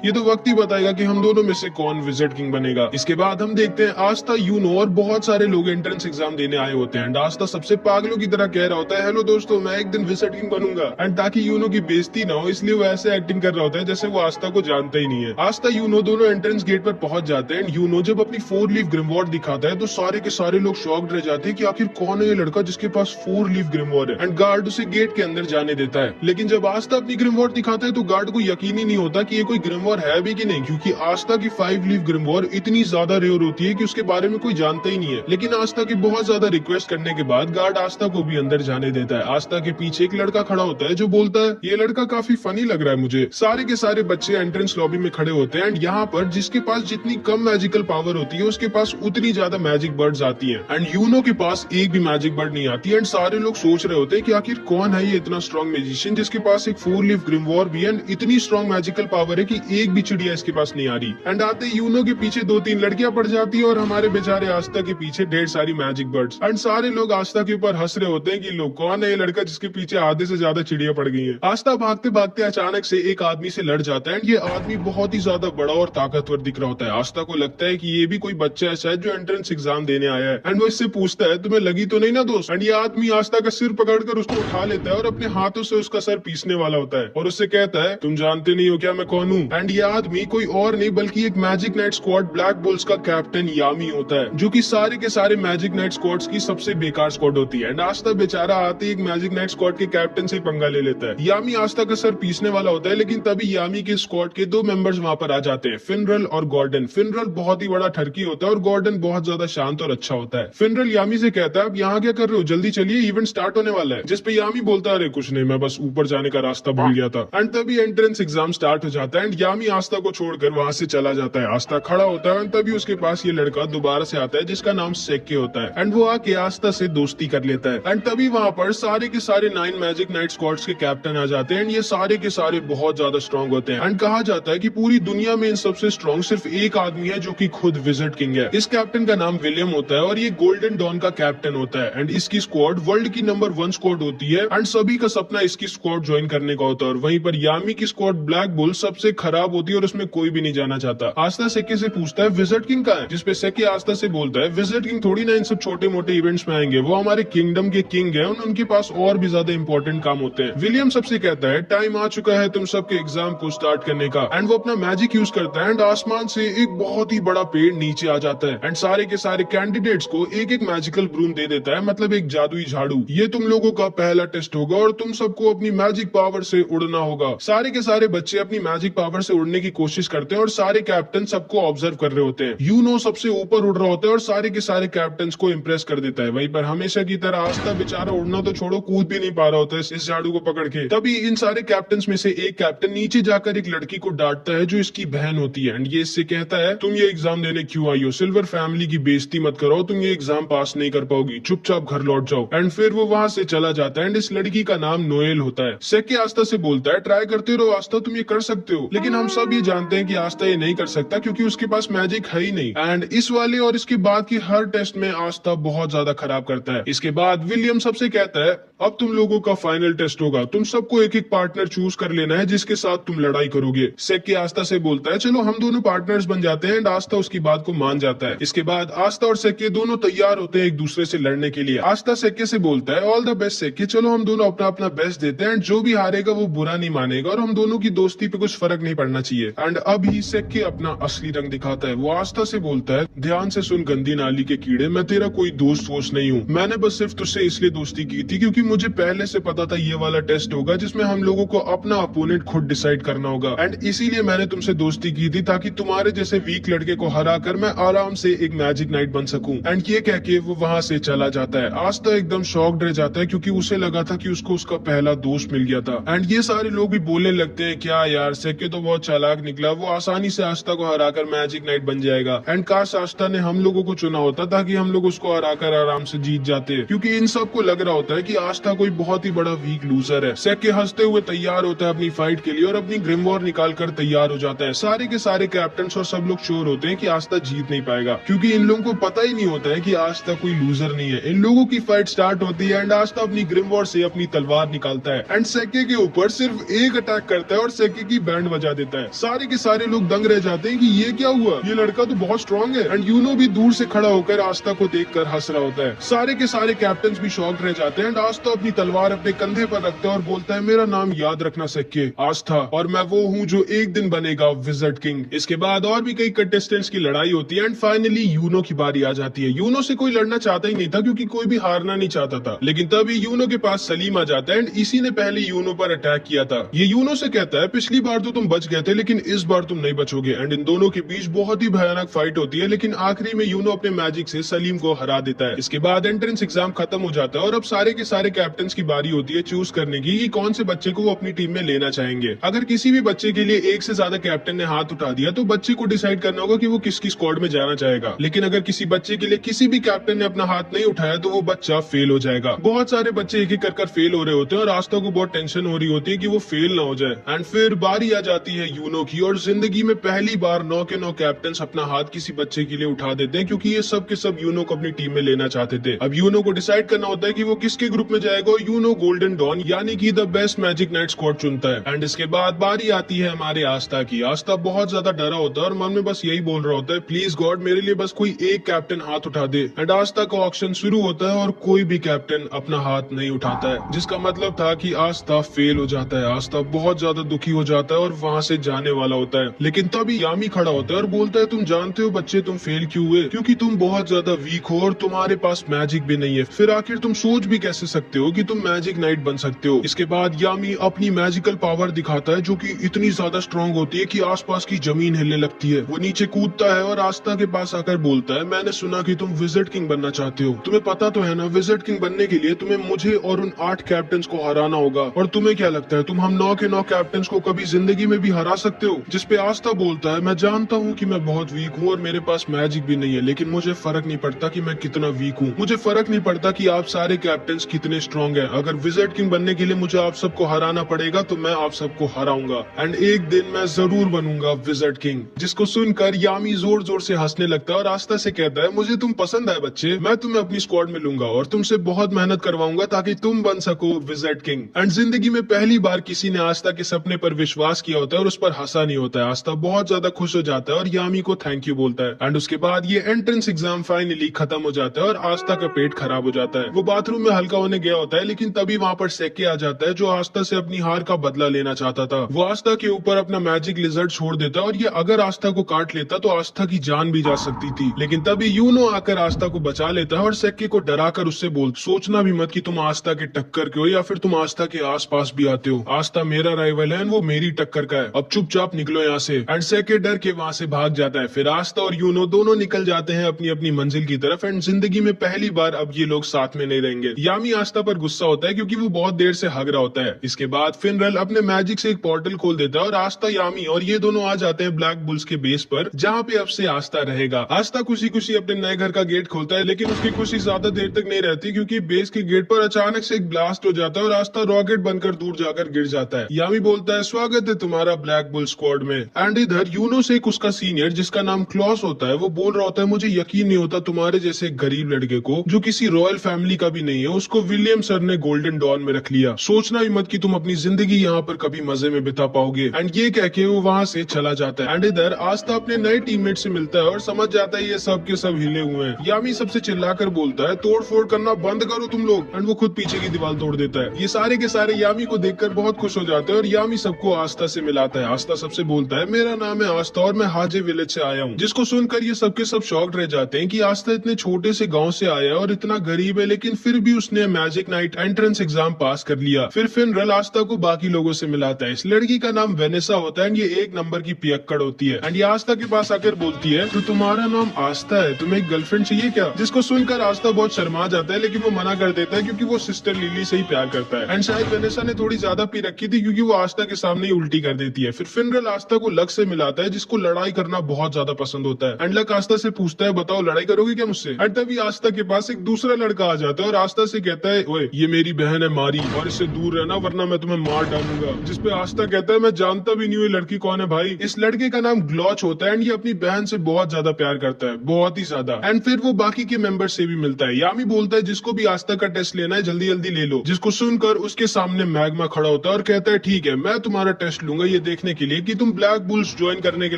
ये तो वक्त ही बताएगा कि हम दोनों में से कौन विजिट किंग बनेगा। इसके बाद हम देखते हैं आस्था, यूनो और बहुत सारे लोग एंट्रेंस एग्जाम देने आए होते हैं एंड आस्था सबसे पागलों की तरह कह रहा होता है, हेलो दोस्तों, मैं एक दिन विजिट किंग बनूंगा। एंड ताकि यूनो की बेइज्जती ना हो इसलिए वो ऐसे एक्टिंग कर रहा होता है जैसे वो आस्था को जानता ही नहीं है। आस्था यूनो दोनों एंट्रेंस गेट पर पहुंच जाते हैं एंड यूनो जब अपनी 4 लीफ ग्रिमवॉर्ड दिखाता है तो सारे के सारे लोग शॉक्ड रह जाते हैं कि आखिर कौन है ये लड़का जिसके पास 4 लीफ ग्रिमवॉर्ड है। एंड गार्ड उसे गेट के अंदर जाने देता है। लेकिन जब आस्था अपनी ग्रिमवॉर्ड दिखाता है तो गार्ड को यकीन ही नहीं होता कि ये कोई ग्रिमवॉर्ड है भी कि नहीं, क्योंकि आस्था की 5 लीफ ग्रिमवॉर्ड इतनी ज्यादा रेयर होती है कि उसके बारे में कोई जानता ही नहीं है। लेकिन आस्था की बहुत ज्यादा रिक्वेस्ट करने के बाद गार्ड आस्था को भी अंदर जाने देता है। आस्था के पीछे एक लड़का खड़ा होता है जो बोलता है, ये लड़का काफी फनी लग रहा है मुझे। सारे के सारे बच्चे एंट्रेंस लॉबी में खड़े होते हैं एंड यहाँ पर जिसके पास जितनी कम मैजिकल पावर होती है उसके पास उतनी ज्यादा मैजिक बर्ड्स आती हैं एंड यूनो के पास एक भी मैजिक बर्ड नहीं आती। एंड सारे लोग सोच रहे होते हैं कि आखिर कौन है ये इतना स्ट्रॉन्ग मैजिशियन जिसके पास एक 4 लीफ ग्रिमवॉर्ड भी एंड इतनी स्ट्रॉन्ग मैजिकल पावर है कि एक भी चिड़िया इसके पास नहीं आ रही। एंड आते यूनो के पीछे 2-3 लड़कियां पड़ जाती है और हमारे बेचारे आस्था के पीछे ढेर सारी मैजिक बर्ड्स। एंड सारे लोग आस्था के ऊपर हंस रहे होते हैं कि लोग, कौन है ये लड़का जिसके पीछे आधे से ज्यादा चिड़िया पड़ गई है। आस्था भागते भागते अचानक से एक आदमी से लड़ जाता है एंड ये आदमी बहुत ही ज्यादा बड़ा और ताकतवर दिख रहा होता है। आस्था को लगता है कि ये भी कोई बच्चा है शायद जो एंट्रेंस एग्जाम देने आया है एंड वो इससे पूछता है, तुम्हें लगी तो नहीं ना दोस्त? एंड ये आदमी आस्था का सिर पकड़कर उसको उठा लेता है और अपने हाथों से उसका सर पीसने वाला होता है और उससे कहता है, तुम जानते नहीं हो क्या मैं कौन हूँ? एंड ये आदमी कोई और नहीं बल्कि एक magic night squad black bulls का कैप्टन यामी होता है, जो कि सारे के सारे मैजिक नाइट स्क्वाड्स की सबसे बेकार स्क्वाड होती है। एंड आस्था बेचारा आते ही एक मैजिक नाइट स्क्वाड के कैप्टन से पंगा ले लेता है। यामी आस्था का सर पीसने वाला होता है लेकिन तभी यामी के स्क्वाड के 2 मेंबर्स वहां पर आ जाते हैं, फिनरल और गॉर्डन। फिनरल बहुत ही बड़ा ठरकी होता है और गॉर्डन बहुत ज्यादा शांत और अच्छा होता है। फिनरल यामी से कहता है, अब यहाँ क्या कर रहे हो, जल्दी चलिए, इवेंट स्टार्ट होने वाला है। जिसपे यामी बोलता है, अरे कुछ नहीं, मैं बस ऊपर जाने का रास्ता भूल गया था। एंड तभी एंट्रेंस एग्जाम स्टार्ट हो जाता है एंड यामी आस्था को छोड़कर वहां से चला जाता है। आस्था खड़ा होता है एंड तभी उसके पास ये लड़का दोबारा से आता है जिसका नाम सेक्के होता है एंड वो आके आस्था से दोस्ती कर लेता है। एंड तभी वहां पर सारे के सारे 9 मैजिक नाइट स्क्वाड्स के कैप्टन आ जाते हैं एंड ये सारे के सारे बहुत ज्यादा स्ट्रॉन्ग होते हैं। एंड कहा जाता है कि पूरी दुनिया में इन सबसे स्ट्रॉन्ग सिर्फ एक आदमी है जो कि खुद विजिट किंग है। इस कैप्टन का नाम विलियम होता है और ये गोल्डन डॉन का कैप्टन होता है एंड इसकी स्क्वाड वर्ल्ड की नंबर 1 स्क्वाड होती है एंड सभी का सपना इसकी स्क्वाड ज्वाइन करने का होता है। और वहीं पर यामी की स्क्वाड ब्लैक बुल सबसे खराब होती है और उसमें कोई भी नहीं जाना चाहता। आस्था सेक्के से पूछता है, विजिट किंग कहाँ है? जिसपे सेक्के आस्था से बोलता है, विजिट किंग थोड़ी ना इन सब छोटे मोटे इवेंट्स में आएंगे, वो हमारे किंगडम के किंग है, उनके पास और भी ज्यादा इंपॉर्टेंट काम होते हैं। विलियम सबसे कहता है, टाइम आ चुका है तुम सबके एग्जाम को स्टार्ट करने का। एंड वो अपना मैजिक यूज करता है एंड आसमान से एक बहुत ही बड़ा पेड़ नीचे आ जाता है एंड सारे के सारे कैंडिडेट्स को एक एक मैजिकल ब्रूम दे देता है, मतलब एक जादुई झाड़ू। ये तुम लोगों का पहला टेस्ट होगा और तुम सबको अपनी मैजिक पावर से उड़ना होगा। सारे के सारे बच्चे अपनी मैजिक पावर से उड़ने की कोशिश करते हैं और सारे कैप्टन सबको ऑब्जर्व कर रहे होते हैं। यूनो सबसे ऊपर उड़ रहा होता है और सारे के सारे कैप्टन को इम्प्रेस कर देता है। वहीं पर हमेशा की तरह आस्था बेचारा उड़ना तो छोड़ो, कूद भी नहीं पा रहा होता है इस झाड़ू को पकड़ के। तभी इन सारे कैप्टन में से एक कैप्टन नीचे जाकर एक लड़की को डांटता है जो इसकी बहन होती है एंड ये इससे कहता है, तुम ये एग्जाम देने क्यों आई हो? सिल्वर फैमिली की बेइज्जती मत करो, तुम तुम ये एग्जाम पास नहीं कर पाओगी, चुपचाप घर लौट जाओ। एंड फिर वो वहाँ से चला जाता है। एंड इस लड़की का नाम नोएल होता है। सेक्के आस्था से बोलता है ट्राई करते रहो आस्था, तुम ये कर सकते हो। लेकिन हम सब ये जानते हैं कि आस्था ये नहीं कर सकता क्योंकि उसके पास मैजिक है ही नहीं। एंड इस वाले और इसके बाद की हर टेस्ट में आस्था बहुत ज्यादा खराब करता है। इसके बाद विलियम सबसे कहता है अब तुम लोगों का फाइनल टेस्ट होगा, तुम सबको एक एक पार्टनर चूज कर लेना है जिसके साथ तुम लड़ाई करोगे। सेक्के आस्था से बोलता है चलो हम दोनों पार्टनर्स बन जाते हैं। एंड आस्था उसकी बात को मान जाता है। इसके बाद आस्था और सेक्के दोनों तैयार होते हैं एक दूसरे से लड़ने के लिए। आस्था सेक्के से बोलता है ऑल द बेस्ट सेक्के, चलो हम दोनों अपना अपना बेस्ट देते हैं। एंड जो भी हारेगा वो बुरा नहीं मानेगा और हम दोनों की दोस्ती पे कुछ फर्क नहीं पड़ना चाहिए। एंड अभी सेक्के अपना असली रंग दिखाता है। वो आस्था से बोलता है ध्यान से सुन गंदी नाली के कीड़े, मैं तेरा कोई दोस्त वोस्त नहीं हूँ। मैंने बस सिर्फ तुझसे इसलिए दोस्ती की थी क्योंकि मुझे पहले से पता था ये वाला टेस्ट होगा जिसमें हम लोगों को अपना अपोनेंट खुद डिसाइड करना होगा। एंड इसीलिए मैंने तुमसे दोस्ती की थी ताकि तुम्हारे जैसे वीक लड़के को हरा कर मैं आराम से एक मैजिक नाइट बन सकूं। एंड ये कह के वो वहाँ से चला जाता है। आस्था एकदम शॉक्ड रह जाता है क्योंकि उसे लगा था कि उसको उसका पहला दोस्त मिल गया था। एंड ये सारे लोग भी बोलने लगते हैं क्या यार सेक्के तो बहुत चालाक निकला, वो आसानी से आस्था को हराकर मैजिक नाइट बन जाएगा। एंड काश आस्था ने हम लोगों को चुना होता ताकि हम लोग उसको हराकर आराम से जीत जाते, क्योंकि इन सबको लग रहा होता है कि आस्था कोई बहुत ही बड़ा वीक लूजर है। सेक्के हंसते हुए तैयार होता है अपनी फाइट के लिए और अपनी ग्रिम वॉर निकाल कर तैयार हो जाता है। सारे के सारे कैप्टन और सब लोग श्योर होते हैं कि आस्था जीत नहीं पाएगा क्योंकि इन लोगों को पता ही नहीं होता है कि आस्था कोई लूजर नहीं है। इन लोगों की फाइट स्टार्ट होती है एंड आस्था अपनी ग्रिम वॉर से अपनी तलवार निकालता है एंड सेक्के के ऊपर सिर्फ एक अटैक करता है और सेक्के की बैंड बजा देता है। सारे के सारे लोग दंग रह जाते हैं कि ये क्या हुआ, ये लड़का तो बहुत स्ट्रॉन्ग है। एंड यूनो भी दूर से खड़ा होकर आस्था को देखकर हंस रहा होता है। सारे के सारे कैप्टन भी शॉक्ड रह जाते हैं एंड आस्था अपनी तलवार अपने कंधे पर रखता है और बोलता है मेरा नाम याद रखना सेक्के, आस्था, और मैं वो हूँ जो एक दिन बनेगा विज़र्ड किंग। इसके बाद और भी कई कंटेस्टेंट्स की लड़ाई होती है एंड फाइनली यूनो की बारी आ जाती है। यूनो से कोई लड़ना चाहता ही नहीं था क्योंकि कोई भी हारना नहीं चाहता था, लेकिन तभी यूनो के पास सलीम आ जाता है एंड इसी ने पहले यूनो पर अटैक किया था। ये यूनो से कहता है पिछली बार तो तुम बच गए थे लेकिन इस बार तुम नहीं बचोगे। एंड इन दोनों के बीच बहुत ही भयानक फाइट होती है लेकिन आखिरी में यूनो अपने मैजिक से सलीम को हरा देता है। इसके बाद एंट्रेंस एग्जाम खत्म हो जाता है और अब सारे के सारे कैप्टन की बारी होती है चूज करने की कि कौन से बच्चे को वो अपनी टीम में लेना चाहेंगे। अगर किसी भी बच्चे के लिए एक से ज्यादा कैप्टन ने हाथ उठा दिया तो बच्चे को डिसाइड करना होगा कि वो किसकी स्क्वाड में जाना चाहेगा। लेकिन अगर किसी बच्चे के लिए किसी भी कैप्टन ने अपना हाथ नहीं उठाया तो वो बच्चा फेल हो जाएगा। बहुत सारे बच्चे एक एक कर फेल हो रहे होते हैं और आस्था को बहुत टेंशन हो रही होती है कि वो फेल ना हो जाए। एंड फिर बारी आ जाती है यूनो की और जिंदगी में पहली बार 9 के 9 कैप्टन अपना हाथ किसी बच्चे के लिए उठा देते हैं क्योंकि ये सब के सब यूनो को अपनी टीम में लेना चाहते थे। अब यूनो को डिसाइड करना होता है कि वो किसके ग्रुप में जाएगा और यूनो गोल्डन डॉन यानी कि the best magic night squad चुनता है। एंड इसके बाद बारी आती है हमारे आस्था की। आस्था बहुत ज्यादा डरा होता है और मन में बस यही बोल रहा होता है प्लीज गॉड मेरे लिए बस कोई एक कैप्टन हाथ उठा दे। एंड आस्था का ऑक्शन शुरू होता है और कोई भी कैप्टन अपना हाथ नहीं उठाता है, जिसका मतलब था कि आस्था फेल हो जाता है। आस्था बहुत ज्यादा दुखी हो जाता है और वहाँ से जाने वाला होता है, लेकिन तभी यामी खड़ा होता है और बोलता है तुम जानते हो बच्चे तुम फेल क्यों हुए, क्योंकि तुम बहुत ज्यादा वीक हो और तुम्हारे पास मैजिक भी नहीं है। फिर आखिर तुम सोच भी कैसे सकते हो कि तुम मैजिक नाइट बन सकते हो। इसके बाद यामी अपनी मैजिकल पावर दिखाता है जो कि इतनी ज्यादा स्ट्रॉन्ग होती है कि आसपास की जमीन हिलने लगती है। वो नीचे कूदता है और आस्था के पास आकर बोलता है मैंने सुना कि तुम विज़र्ड किंग बनना चाहते हो, तुम्हें पता तो है ना विज़र्ड किंग बनने के लिए तुम्हें मुझे और उन 8 कैप्टन को हराना होगा। और तुम्हें क्या लगता है तुम हम 9 के 9 कैप्टन को कभी जिंदगी में भी हरा सकते हो? जिसपे आस्था बोलता है मैं जानता हूँ कि मैं बहुत वीक हूँ और मेरे पास मैजिक भी नहीं है, लेकिन मुझे फर्क नहीं पड़ता कि मैं कितना वीक हूँ, मुझे फर्क नहीं पड़ता कि आप सारे कैप्टन कितने स्ट्रॉन्ग है। अगर विज़र्ड किंग बनने के लिए मुझे आप सबको हराना पड़ेगा तो मैं आप सबको हराऊंगा एंड एक दिन मैं जरूर बनूंगा विज़र्ड किंग। जिसको सुनकर यामी जोर जोर से हंसने लगता है और आस्था से कहता है मुझे तुम पसंद आए बच्चे, मैं तुम्हें अपनी स्क्वाड में लूंगा और तुमसे बहुत मेहनत करवाऊंगा ताकि तुम बन सको विज़र्ड किंग। एंड जिंदगी में पहली बार किसी ने आस्था के सपने पर विश्वास किया होता है और उस पर हंसा नहीं होता है। आस्था बहुत ज्यादा खुश हो जाता है और यामी को थैंक यू बोलता है। एंड उसके बाद ये एंट्रेंस एग्जाम फाइनली खत्म हो जाता है और आस्था का पेट खराब हो जाता है। वो बाथरूम में हल्का होने गया होता है लेकिन तभी वहाँ पर सेक्के आ जाता है जो आस्था से अपनी हार का बदला लेना चाहता था। वो आस्था के ऊपर अपना मैजिक लिजर्ड छोड़ देता है और ये अगर आस्था को काट लेता तो आस्था की जान भी जा सकती थी, लेकिन तभी यूनो आकर आस्था को बचा लेता है और सेक्के को डराकर उससे बोल सोचना भी मत कि तुम आस्था के टक्कर के हो या फिर तुम आस्था के आसपास भी आते हो। आस्था मेरा राइवल है, वो मेरी टक्कर का है, अब चुपचाप निकलो यहाँ से। एंड सेक्के डर के वहाँ से भाग जाता है। फिर आस्था और यूनो दोनों निकल जाते हैं अपनी अपनी मंजिल की तरफ एंड जिंदगी में पहली बार अब ये लोग साथ में नहीं रहेंगे। यामी आस्था आस्था पर गुस्सा होता है क्योंकि वो बहुत देर से हग रहा होता है। इसके बाद फिनरल अपने मैजिक से एक पोर्टल खोल देता है और आस्था, यामी और ये दोनों आ जाते हैं ब्लैक बुल्स के बेस पर, जहाँ पे अब से आस्था रहेगा। आस्था खुशी खुशी अपने नए घर का गेट खोलता है, लेकिन उसकी खुशी ज्यादा देर तक नहीं रहती क्योंकि बेस के गेट पर अचानक से एक ब्लास्ट हो जाता है और आस्था रॉकेट बनकर दूर जाकर गिर जाता है। यामी बोलता है, स्वागत है तुम्हारा ब्लैक बुल स्क्वाड में। एंड इधर यूनो से एक उसका सीनियर जिसका नाम क्लॉस होता है, वो बोल रहा होता है, मुझे यकीन नहीं होता तुम्हारे जैसे गरीब लड़के को जो किसी रॉयल फैमिली का भी नहीं है, उसको विलियम सर ने गोल्डन डॉन में रख लिया। सोचना ही मत कि तुम अपनी जिंदगी यहाँ पर कभी मजे में बिता पाओगे। एंड ये कह के वो वहाँ से चला जाता है। एंड इधर आस्था अपने नए टीममेट से मिलता है और समझ जाता है ये सब के सब हिले हुए हैं। यामी सबसे चिल्लाकर बोलता है, तोड़ फोड़ करना बंद करो तुम लोग। एंड वो खुद पीछे की दीवार तोड़ देता है। ये सारे के सारे यामी को देखकर बहुत खुश हो जाते हैं और यामी सबको आस्था से मिलाता है। आस्था सबसे बोलता है, मेरा नाम है आस्था और मैं हाजे विलेज से आया हूँ। जिसको सुनकर ये सबके सब शॉक्ड रह जाते हैं कि आस्था इतने छोटे से गाँव से आया है और इतना गरीब है, लेकिन फिर भी उसने मैजिक नाइट एंट्रेंस एग्जाम पास कर लिया। फिर फिनरल आस्था को बाकी लोगों से मिलाता है। इस लड़की का नाम वेनेसा होता है। ये एक नंबर की पियक्कड़ होती है। एंड ये आस्था के पास आकर बोलती है, तो तुम्हारा नाम आस्था है, तुम्हें एक गर्लफ्रेंड चाहिए क्या? जिसको सुनकर आस्था बहुत शर्मा जाता है, लेकिन वो मना कर देता है क्योंकि वो सिस्टर लिली से ही प्यार करता है। एंड शायद वेनेसा ने थोड़ी ज्यादा पी रखी थी क्योंकि वो आस्था के सामने ही उल्टी कर देती है। फिर फिनरल आस्था को लक से मिलाता है, जिसको लड़ाई करना बहुत ज्यादा पसंद होता है। एंड लक आस्था से पूछता है, बताओ लड़ाई करोगे क्या मुझसे? एंड तभी आस्था के पास एक दूसरा लड़का आ जाता है और आस्था से कहता है, ओए ये मेरी बहन है मारी और इससे दूर रहना वरना मैं तुम्हें मार डालूंगा। जिसपे आस्था कहता है, मैं जानता भी नहीं हूँ ये लड़की कौन है भाई। इस लड़के का नाम ग्लॉच होता है एंड ये अपनी बहन से बहुत ज्यादा प्यार करता है, बहुत ही ज्यादा। एंड फिर वो बाकी के मेंबर से भी मिलता है। यामी बोलता है, जिसको भी आस्था का टेस्ट लेना है जल्दी जल्दी ले लो। जिसको सुनकर उसके सामने मैग्मा खड़ा होता है और कहता है, ठीक है मैं तुम्हारा टेस्ट लूंगा ये देखने के लिए कि तुम ब्लैक बुल्स ज्वाइन करने के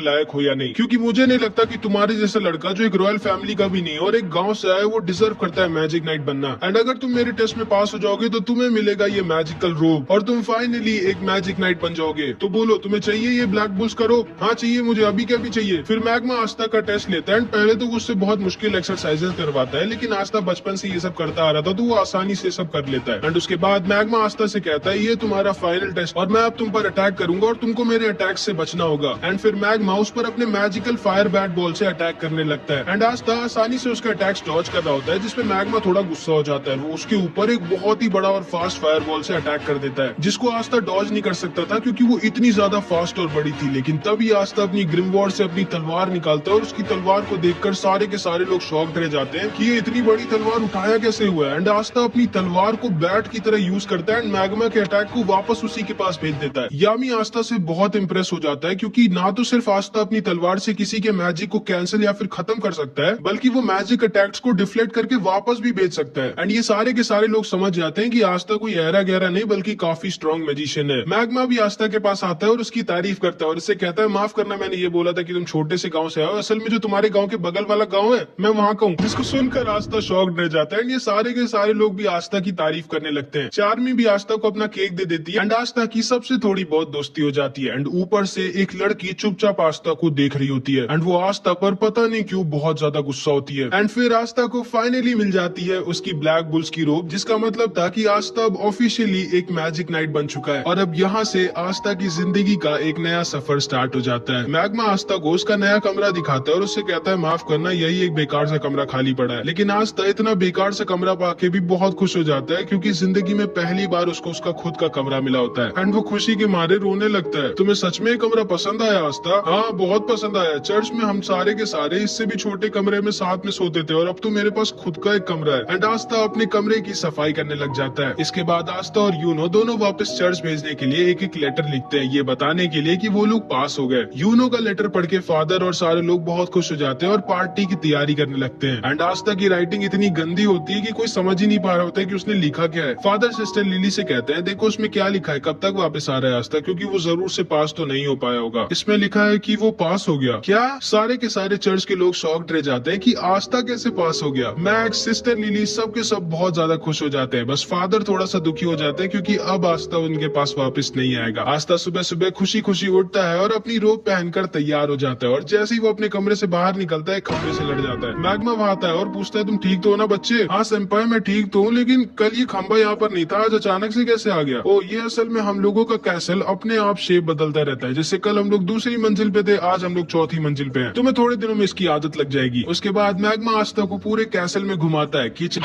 लायक हो या नहीं, क्योंकि मुझे नहीं लगता कि तुम्हारे जैसा लड़का जो एक रॉयल फैमिली का भी नहीं है और एक गाँव से आया वो डिजर्व करता है मैजिक नाइट बनना। एंड अगर तुम मेरे टेस्ट में पास हो जाओगे तो तुम्हें मिलेगा ये मैजिकल रोब और तुम फाइनली एक मैजिक नाइट बन जाओगे। तो बोलो तुम्हें चाहिए ये ब्लैक बुल्स करो? हाँ चाहिए मुझे, अभी क्या भी चाहिए। फिर मैग्मा आस्था का टेस्ट लेता है। पहले तो उससे बहुत मुश्किल एक्सरसाइजेस करवाता है, लेकिन आस्था बचपन से ये सब करता आ रहा था तो वो आसानी से सब कर लेता है। एंड उसके बाद मैग्मा आस्था से कहता है, ये तुम्हारा फाइनल टेस्ट और मैं अब तुम पर अटैक करूंगा और तुमको मेरे अटैक से बचना होगा। एंड फिर मैग्मा उस पर अपने मैजिकल फायर बैट बॉल से अटैक करने लगता है। एंड आस्था आसानी से उसका अटैक डॉज कर रहा होता है, जिसपे मैग्मा थोड़ा गुस्सा हो जाता है। वो उसके ऊपर एक बहुत ही बड़ा और फास्ट फायर बॉल से अटैक कर देता है, जिसको आस्था डॉज नहीं कर सकता था क्योंकि वो इतनी ज्यादा फास्ट और बड़ी थी। लेकिन तभी आस्था अपनी ग्रिमवॉर से अपनी तलवार निकालता है और उसकी तलवार को देखकर सारे के सारे लोग शॉक्ड रह जाते हैं कि ये इतनी बड़ी तलवार उठाया कैसे हुआ है। एंड आस्था अपनी तलवार को बैट की तरह यूज करता है एंड मैग्मा के अटैक को वापस उसी के पास भेज देता है। यामी आस्था से बहुत इंप्रेस हो जाता है क्योंकि ना तो सिर्फ आस्था अपनी तलवार से किसी के मैजिक को कैंसिल या फिर खत्म कर सकता है, बल्कि वो मैजिक अटैक्स को डिफ्लेक्ट करके वापस भी भेज सकता है। एंड ये सारे के सारे लोग समझ जाते हैं कि आस्था कोई ऐरा गहरा नहीं बल्कि काफी स्ट्रॉन्ग मैजिशियन है। मैग्मा भी आस्था के पास आता है और उसकी तारीफ करता है और इससे कहता है, माफ करना मैंने ये बोला था कि तुम छोटे से गांव से आओ, असल में जो तुम्हारे गांव के बगल वाला गांव है मैं वहां का हूँ। जिसको सुनकर आस्था शॉक्ड रह जाता है। ये सारे के सारे लोग भी आस्था की तारीफ करने लगते हैं। चार्मी भी आस्था को अपना केक दे देती है एंड आस्था की सबसे थोड़ी बहुत दोस्ती हो जाती है। एंड ऊपर से एक लड़की चुपचाप आस्था को देख रही होती है एंड वो आस्था पर पता नहीं क्यों बहुत ज्यादा गुस्सा होती है। एंड फिर आस्था को फाइनली मिल जाती है उसकी ब्लैक बुल्स की रोब, जिसका मतलब था कि आस्था अब ऑफिशियली एक मैजिक नाइट बन चुका है और अब यहाँ से आस्था की जिंदगी का एक नया सफर स्टार्ट हो जाता है। मैग्मा आस्था को उसका नया कमरा दिखाता है और उससे कहता है, माफ करना यही एक बेकार सा कमरा खाली पड़ा है। लेकिन आस्था इतना बेकार सा कमरा पाके भी बहुत खुश हो जाता है क्योंकि जिंदगी में पहली बार उसको उसका खुद का कमरा मिला होता है। एंड वो खुशी के मारे रोने लगता है। तुम्हें सच में ये कमरा पसंद आया आस्था? हाँ बहुत पसंद आया। चर्च में हम सारे के सारे इससे भी छोटे कमरे में साथ में सोते थे और अब तो मेरे पास खुद का एक कमरा है। एंड आस्था अपने कमरे की सफाई करने लग जाता है। इसके बाद आस्था और यूनो दोनों वापस चर्च भेजने के लिए एक एक लेटर लिखते हैं, ये बताने के लिए कि वो लोग पास हो गए। यूनो का लेटर पढ़ के फादर और सारे लोग बहुत खुश हो जाते हैं और पार्टी की तैयारी करने लगते हैं। एंड आस्था की राइटिंग इतनी गंदी होती है कि कोई समझ ही नहीं पा रहा होता है कि उसने लिखा क्या है। फादर सिस्टर लिली से कहते हैं, देखो उसमें क्या लिखा है, कब तक वापस आ रहा है आस्था, क्योंकि वो जरूर से पास तो नहीं हो पाया होगा। इसमें लिखा है कि वो पास हो गया। क्या? सारे के सारे चर्च के लोग शॉक्ड रह जाते हैं कि आस्था कैसे पास हो गया। मैक्स, सिस्टर लिली सब के सब बहुत ज्यादा खुश हो जाते हैं। बस फादर थोड़ा सा दुखी हो जाते हैं क्योंकि अब आस्था उनके पास वापस नहीं आएगा। आस्था सुबह सुबह खुशी खुशी उठता है और अपनी रोब पहनकर तैयार हो जाता है और जैसे ही वो अपने कमरे से बाहर निकलता है खंबे से लड़ जाता है। मैग्मा वहां आता है और पूछता है, तुम ठीक तो हो ना बच्चे? हाँ सेंपाई मैं ठीक तो हूँ, लेकिन कल ये खंबा यहाँ पर नहीं था, आज अचानक से कैसे आ गया? ओ ये असल में हम लोगों का कैसल अपने आप शेप बदलता रहता है। जैसे कल हम लोग दूसरी मंजिल पे थे, आज हम लोग चौथी मंजिल पे हैं। तुम्हें थोड़े दिनों में इसकी आदत लग जाएगी। उसके बाद मैग्मा आस्था को पूरे कैसल में घुमाता है, किचन,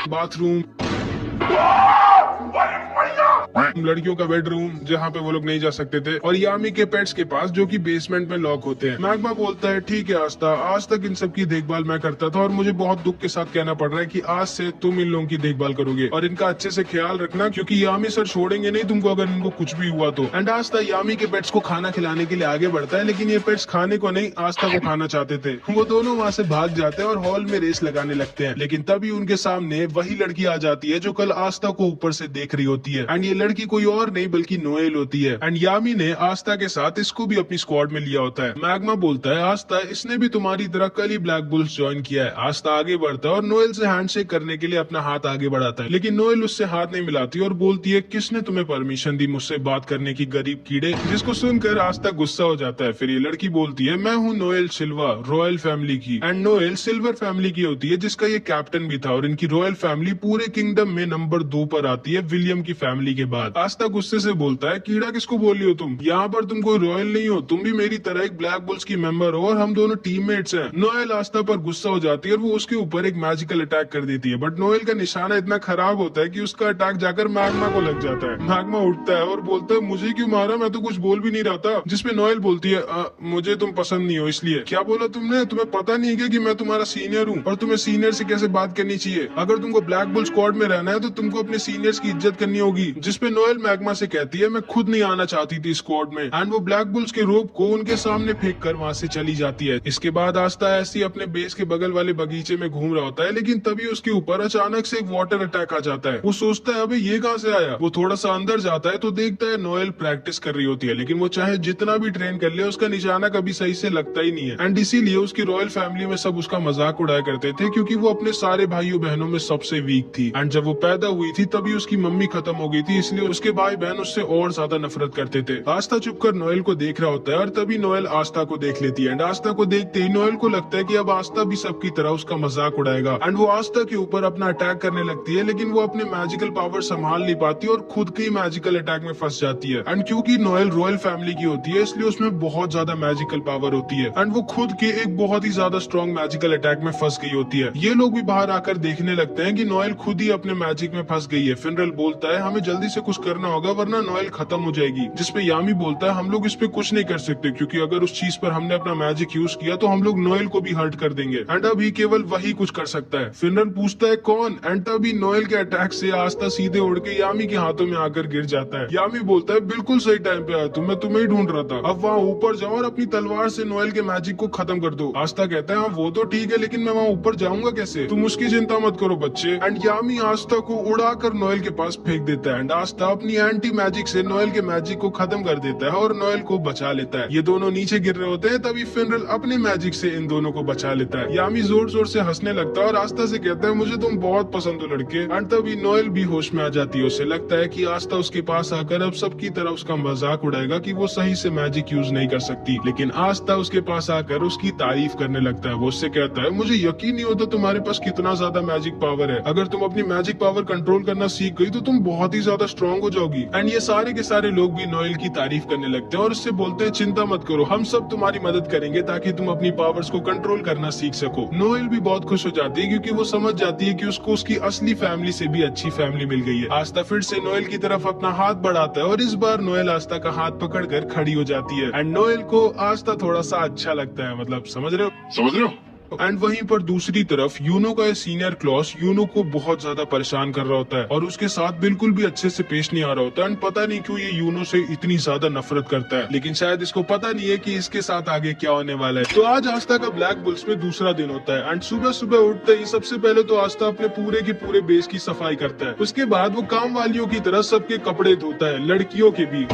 बाथरूम, लड़कियों का बेडरूम जहाँ पे वो लोग नहीं जा सकते थे, और यामी के पेट्स के पास जो कि बेसमेंट में लॉक होते हैं। मैग्मा बोलता है ठीक है आस्था, आज तक इन सब की देखभाल मैं करता था और मुझे बहुत दुख के साथ कहना पड़ रहा है कि आज से तुम इन लोगों की देखभाल करोगे और इनका अच्छे से ख्याल रखना, क्योंकि यामी सर छोड़ेंगे नहीं तुमको अगर इनको कुछ भी हुआ तो। एंड आस्था यामी के पेट्स को खाना खिलाने के लिए आगे बढ़ता है, लेकिन ये पेट्स खाने को नहीं आस्था को खाना चाहते थे। वो दोनों वहाँ से भाग जाते हैं और हॉल में रेस लगाने लगते हैं, लेकिन तभी उनके सामने वही लड़की आ जाती है जो कल आस्था को ऊपर से देख रही होती है। एंड ये लड़की कोई और नहीं बल्कि नोएल होती है। एंड यामी ने आस्था के साथ इसको भी अपनी स्क्वाड में लिया होता है। मैग्मा बोलता है आस्था, इसने भी तुम्हारी तरह कल ही ब्लैक बुल्स ज्वाइन किया है। आस्था आगे बढ़ता है और नोएल से हैंडशेक करने के लिए अपना हाथ आगे बढ़ाता है, लेकिन नोएल उससे हाथ नहीं मिलाती और बोलती है किसने तुम्हें परमिशन दी मुझसे बात करने की गरीब कीड़े, जिसको सुनकर आस्था गुस्सा हो जाता है। फिर ये लड़की बोलती है मैं हूँ नोएल सिल्वा, रॉयल फैमिली की। एंड नोएल सिल्वर फैमिली की होती है जिसका ये कैप्टन भी था, और इनकी रॉयल फैमिली पूरे किंगडम में नंबर 2 पर आती है विलियम की फैमिली के बाद। आस्था गुस्से से बोलता है कीड़ा किसको बोल रही हो तुम, यहाँ पर तुम कोई रॉयल नहीं हो, तुम भी मेरी तरह एक ब्लैक बुल्स की मेंबर हो और हम दोनों टीममेट्स हैं। नोएल आस्था पर गुस्सा हो जाती है और वो उसके ऊपर एक मैजिकल अटैक कर देती है, बट नोएल का निशाना इतना खराब होता है कि उसका अटैक जाकर मैग्मा को लग जाता है। मैग्मा उठता है और बोलता है मुझे क्यों मारा, मैं तो कुछ बोल भी नहीं रहा था। जिसपे नोएल बोलती है मुझे तुम पसंद नहीं हो इसलिए। क्या बोला तुमने, तुम्हें पता नहीं है कि मैं तुम्हारा सीनियर हूँ और तुम्हें सीनियर से कैसे बात करनी चाहिए। अगर तुमको ब्लैक बुल स्क्वाड में रहना है तो तुमको अपने सीनियर्स की इज्जत करनी होगी। जिसपे नोएल मैग्मा से कहती है मैं खुद नहीं आना चाहती थी स्क्वाड में, एंड वो ब्लैक बुल्स के रोप को उनके सामने फेंक कर वहाँ से चली जाती है। इसके बाद आस्था ऐसी अपने बेस के बगल वाले बगीचे में घूम रहा होता है, लेकिन तभी उसके ऊपर अचानक से एक वाटर अटैक आ जाता है। वो सोचता है अबे ये कहाँ से आया। वो थोड़ा सा अंदर जाता है तो देखता है नोएल प्रैक्टिस कर रही होती है, लेकिन वो चाहे जितना भी ट्रेन कर ले उसका निशाना कभी सही से लगता ही नहीं है। एंड इसीलिए उसकी रॉयल फैमिली में सब उसका मजाक उड़ाया करते थे, क्योंकि वो अपने सारे भाइयों बहनों में सबसे वीक थी। एंड जब वो पैदा हुई थी तभी उसकी मम्मी खत्म हो गई थी, इसलिए उसके भाई बहन उससे और ज्यादा नफरत करते थे। आस्था चुपकर नोएल को देख रहा होता है और तभी नोएल आस्था को देख लेती है। एंड आस्था को देखते ही नोएल को लगता है कि अब आस्था भी सबकी तरह उसका मजाक उड़ाएगा। एंड वो आस्था के ऊपर अपना अटैक करने लगती है, लेकिन वो अपने मैजिकल पावर संभाल नहीं पाती और खुद के मैजिकल अटैक में फंस जाती है। एंड क्योंकि नोएल रॉयल फैमिली की होती है इसलिए उसमें बहुत ज्यादा मैजिकल पावर होती है, एंड वो खुद के एक बहुत ही ज्यादा स्ट्रॉन्ग मैजिकल अटैक में फंस गई होती है। ये लोग भी बाहर आकर देखने लगते हैं कि नोएल खुद ही अपने मैजिक में फंस गई है। फिनरल बोलता है हमें जल्दी से कुछ करना होगा वरना नोएल खत्म हो जाएगी। जिसपे यामी बोलता है हम लोग इस पे कुछ नहीं कर सकते, क्योंकि अगर उस चीज पर हमने अपना मैजिक यूज किया तो हम लोग नोएल को भी हर्ट कर देंगे, एंड अभी केवल वही कुछ कर सकता है। फिनरल पूछता है कौन, एंड तभी नोएल के अटैक से आस्था सीधे उड़ के यामी के हाथों में आकर गिर जाता है। यामी बोलता है बिल्कुल सही टाइम पे आया तुम, मैं तुम्हें ही ढूंढ रहा था। अब वहाँ ऊपर जाओ और अपनी तलवार से नोएल के मैजिक को खत्म कर दो। आस्था कहता है हाँ वो तो ठीक है, लेकिन मैं वहाँ ऊपर जाऊंगा कैसे, तुम उसकी चिंता मत करो बच्चे। एंड यामी आस्था को उड़ाकर नोएल के पास फेंक देता है, एंड आस्था अपनी एंटी मैजिक से नोएल के मैजिक को खत्म कर देता है और नोएल को बचा लेता है। ये दोनों नीचे गिर रहे होते हैं, तभी फिनरल अपने मैजिक से इन दोनों को बचा लेता है। यामी जोर जोर से हंसने लगता है और आस्था से कहता है मुझे तुम बहुत पसंद हो लड़के। एंड तभी नोएल भी होश में आ जाती है। उसे लगता है कि आस्था उसके पास आकर अब सबकी तरह उसका मजाक उड़ाएगा कि वो सही से मैजिक यूज नहीं कर सकती, लेकिन आस्था उसके पास आकर उसकी तारीफ करने लगता है। वो उससे कहता है मुझे यकीन नहीं होता तुम्हारे पास कितना ज्यादा मैजिक पावर है। अगर तुम अपनी मैजिक पावर कंट्रोल करना सीख गई तो तुम बहुत ही ज्यादा स्ट्रॉन्ग हो जाओगी। एंड ये सारे के सारे लोग भी नोएल की तारीफ करने लगते हैं और उससे बोलते हैं चिंता मत करो, हम सब तुम्हारी मदद करेंगे ताकि तुम अपनी पावर्स को कंट्रोल करना सीख सको। नोएल भी बहुत खुश हो जाती है क्योंकि वो समझ जाती है कि उसको उसकी असली फैमिली से भी अच्छी फैमिली मिल गई है। आस्था फिर से नोएल की तरफ अपना हाथ बढ़ाता है और इस बार नोएल आस्था का हाथ पकड़कर खड़ी हो जाती है। एंड नोएल को आस्था थोड़ा सा अच्छा लगता है, मतलब समझ रहे हो। एंड वहीं पर दूसरी तरफ यूनो का सीनियर क्लॉस यूनो को बहुत ज्यादा परेशान कर रहा होता है और उसके साथ बिल्कुल भी अच्छे से पेश नहीं आ रहा होता। एंड पता नहीं क्यों ये यूनो से इतनी ज्यादा नफरत करता है, लेकिन शायद इसको पता नहीं है कि इसके साथ आगे क्या होने वाला है। तो आज आस्था का ब्लैक बुल्स में दूसरा दिन होता है। एंड सुबह सुबह उठते ही सबसे पहले तो आस्था अपने पूरे के पूरे बेस की सफाई करता है। उसके बाद वो काम वालियों की तरह सबके कपड़े धोता है, लड़कियों के भी।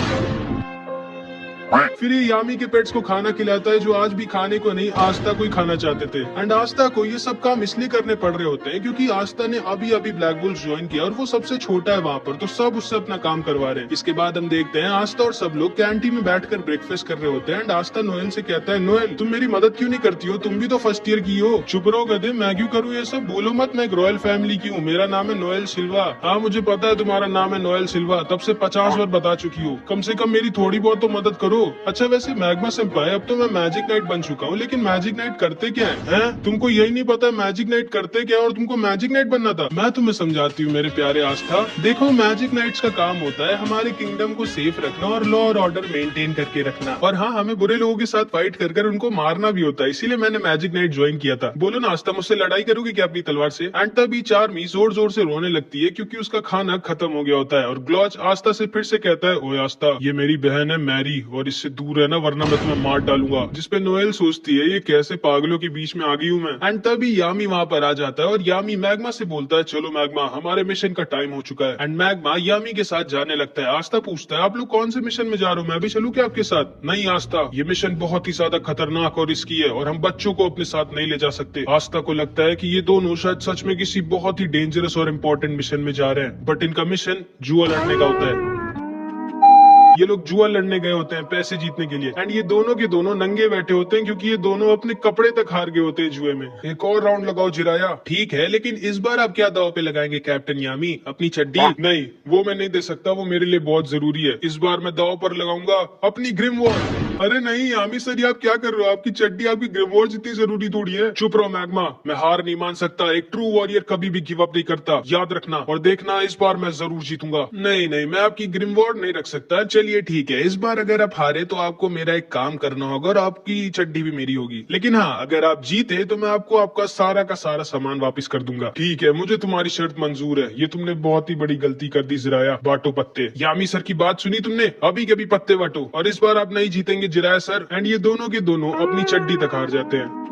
फिर ये यामी के पेट्स को खाना खिलाता है जो आज भी खाने को नहीं आस्था को ही खाना चाहते थे। एंड आस्था को ये सब काम इसलिए करने पड़ रहे होते हैं क्योंकि आस्था ने अभी अभी ब्लैक बुल्स ज्वाइन किया और वो सबसे छोटा है वहाँ पर, तो सब उससे अपना काम करवा रहे हैं। इसके बाद हम देखते हैं आस्था और सब लोग कैंटीन में बैठकर ब्रेकफास्ट कर रहे होते हैं। एंड आस्था नोएल से कहता है नोएल तुम मेरी मदद क्यों नहीं करती हो, तुम भी तो फर्स्ट ईयर की हो। चुप रहो गधे, मैं क्यों करूँ ये सब, बोलो मत, मैं एक रॉयल फैमिली की हूँ, मेरा नाम है नोएल सिल्वा। हाँ मुझे पता है तुम्हारा नाम है नोएल सिल्वा, तब से 50 बार बता चुकी हो, कम से कम मेरी थोड़ी बहुत तो मदद करो। अच्छा वैसे मैग्मा सेंपाई, अब तो मैं मैजिक नाइट बन चुका हूँ, लेकिन मैजिक नाइट करते क्या है? तुमको यही नहीं पता मैजिक नाइट करते क्या है और तुमको मैजिक नाइट बनना था? मैं तुम्हें समझाती हूँ मेरे प्यारे आस्था। देखो मैजिक नाइट्स का काम होता है हमारे किंगडम को सेफ रखना और लॉ और ऑर्डर मेंटेन करके रखना, और हाँ हमें बुरे लोगों के साथ फाइट कर उनको मारना भी होता है, इसीलिए मैंने मैजिक नाइट ज्वाइन किया था। बोलो ना आस्था, मुझसे लड़ाई करोगे क्या अपनी तलवार से? एंड तभी चार्मी जोर जोर से रोने लगती है क्योंकि उसका खाना खत्म हो गया होता है, और ग्लॉच आस्था से फिर से कहता है, ओए आस्था, ये मेरी बहन है मैरी और इससे दूर रहना वरना मैं तुम्हें मार डालूंगा। जिसपे नोएल सोचती है ये कैसे पागलों के बीच में आ गई हूँ मैं। एंड तभी यामी वहाँ पर आ जाता है और यामी मैग्मा से बोलता है, चलो मैग्मा हमारे मिशन का टाइम हो चुका है। एंड मैग्मा यामी के साथ जाने लगता है। आस्था पूछता है, आप लोग कौन से मिशन में जा रहे हो, मैं भी चलूं क्या आपके साथ? नहीं आस्था, ये मिशन बहुत ही ज्यादा खतरनाक और रिस्की है और हम बच्चों को अपने साथ नहीं ले जा सकते। आस्था को लगता है कि ये दोनों शायद सच में किसी बहुत ही डेंजरस और इम्पोर्टेंट मिशन में जा रहे हैं, बट इनका मिशन जुआ लड़ने का होता है। ये लोग जुआ लड़ने गए होते हैं पैसे जीतने के लिए, एंड ये दोनों के दोनों नंगे बैठे होते हैं क्योंकि ये दोनों अपने कपड़े तक हार गए होते हैं जुए में। एक और राउंड लगाओ जिराया। ठीक है, लेकिन इस बार आप क्या दाव पे लगाएंगे कैप्टन यामी? अपनी चड्डी? नहीं, वो मैं नहीं दे सकता, वो मेरे लिए बहुत जरूरी है। इस बार मैं दाव पर लगाऊंगा अपनी ग्रिमवॉर। अरे नहीं यामी सर, ये आप क्या कर रहे हो? आपकी चड्डी आपकी ग्रिमवॉर जितनी जरूरी थोड़ी है। चुप रहो मैग्मा, मैं हार नहीं मान सकता। एक ट्रू वॉरियर कभी भी गिव अप नहीं करता, याद रखना। और देखना इस बार मैं जरूर जीतूंगा। नहीं नहीं, मैं आपकी ग्रिमवॉर नहीं रख सकता। चलिए ठीक है, इस बार अगर आप हारे तो आपको मेरा एक काम करना होगा और आपकी चड्डी भी मेरी होगी। लेकिन हाँ, अगर आप जीते तो मैं आपको आपका सारा का सारा सामान वापस कर दूंगा। ठीक है, मुझे तुम्हारी शर्त मंजूर है। ये तुमने बहुत ही बड़ी गलती कर दी जिराया। बांटो पत्ते। यामी सर की बात सुनी तुमने? अभी कभी पत्ते बांटो, और इस बार आप नहीं जीतेंगे जिराया सर। एंड ये दोनों के दोनों अपनी चड्डी तक हार जाते हैं।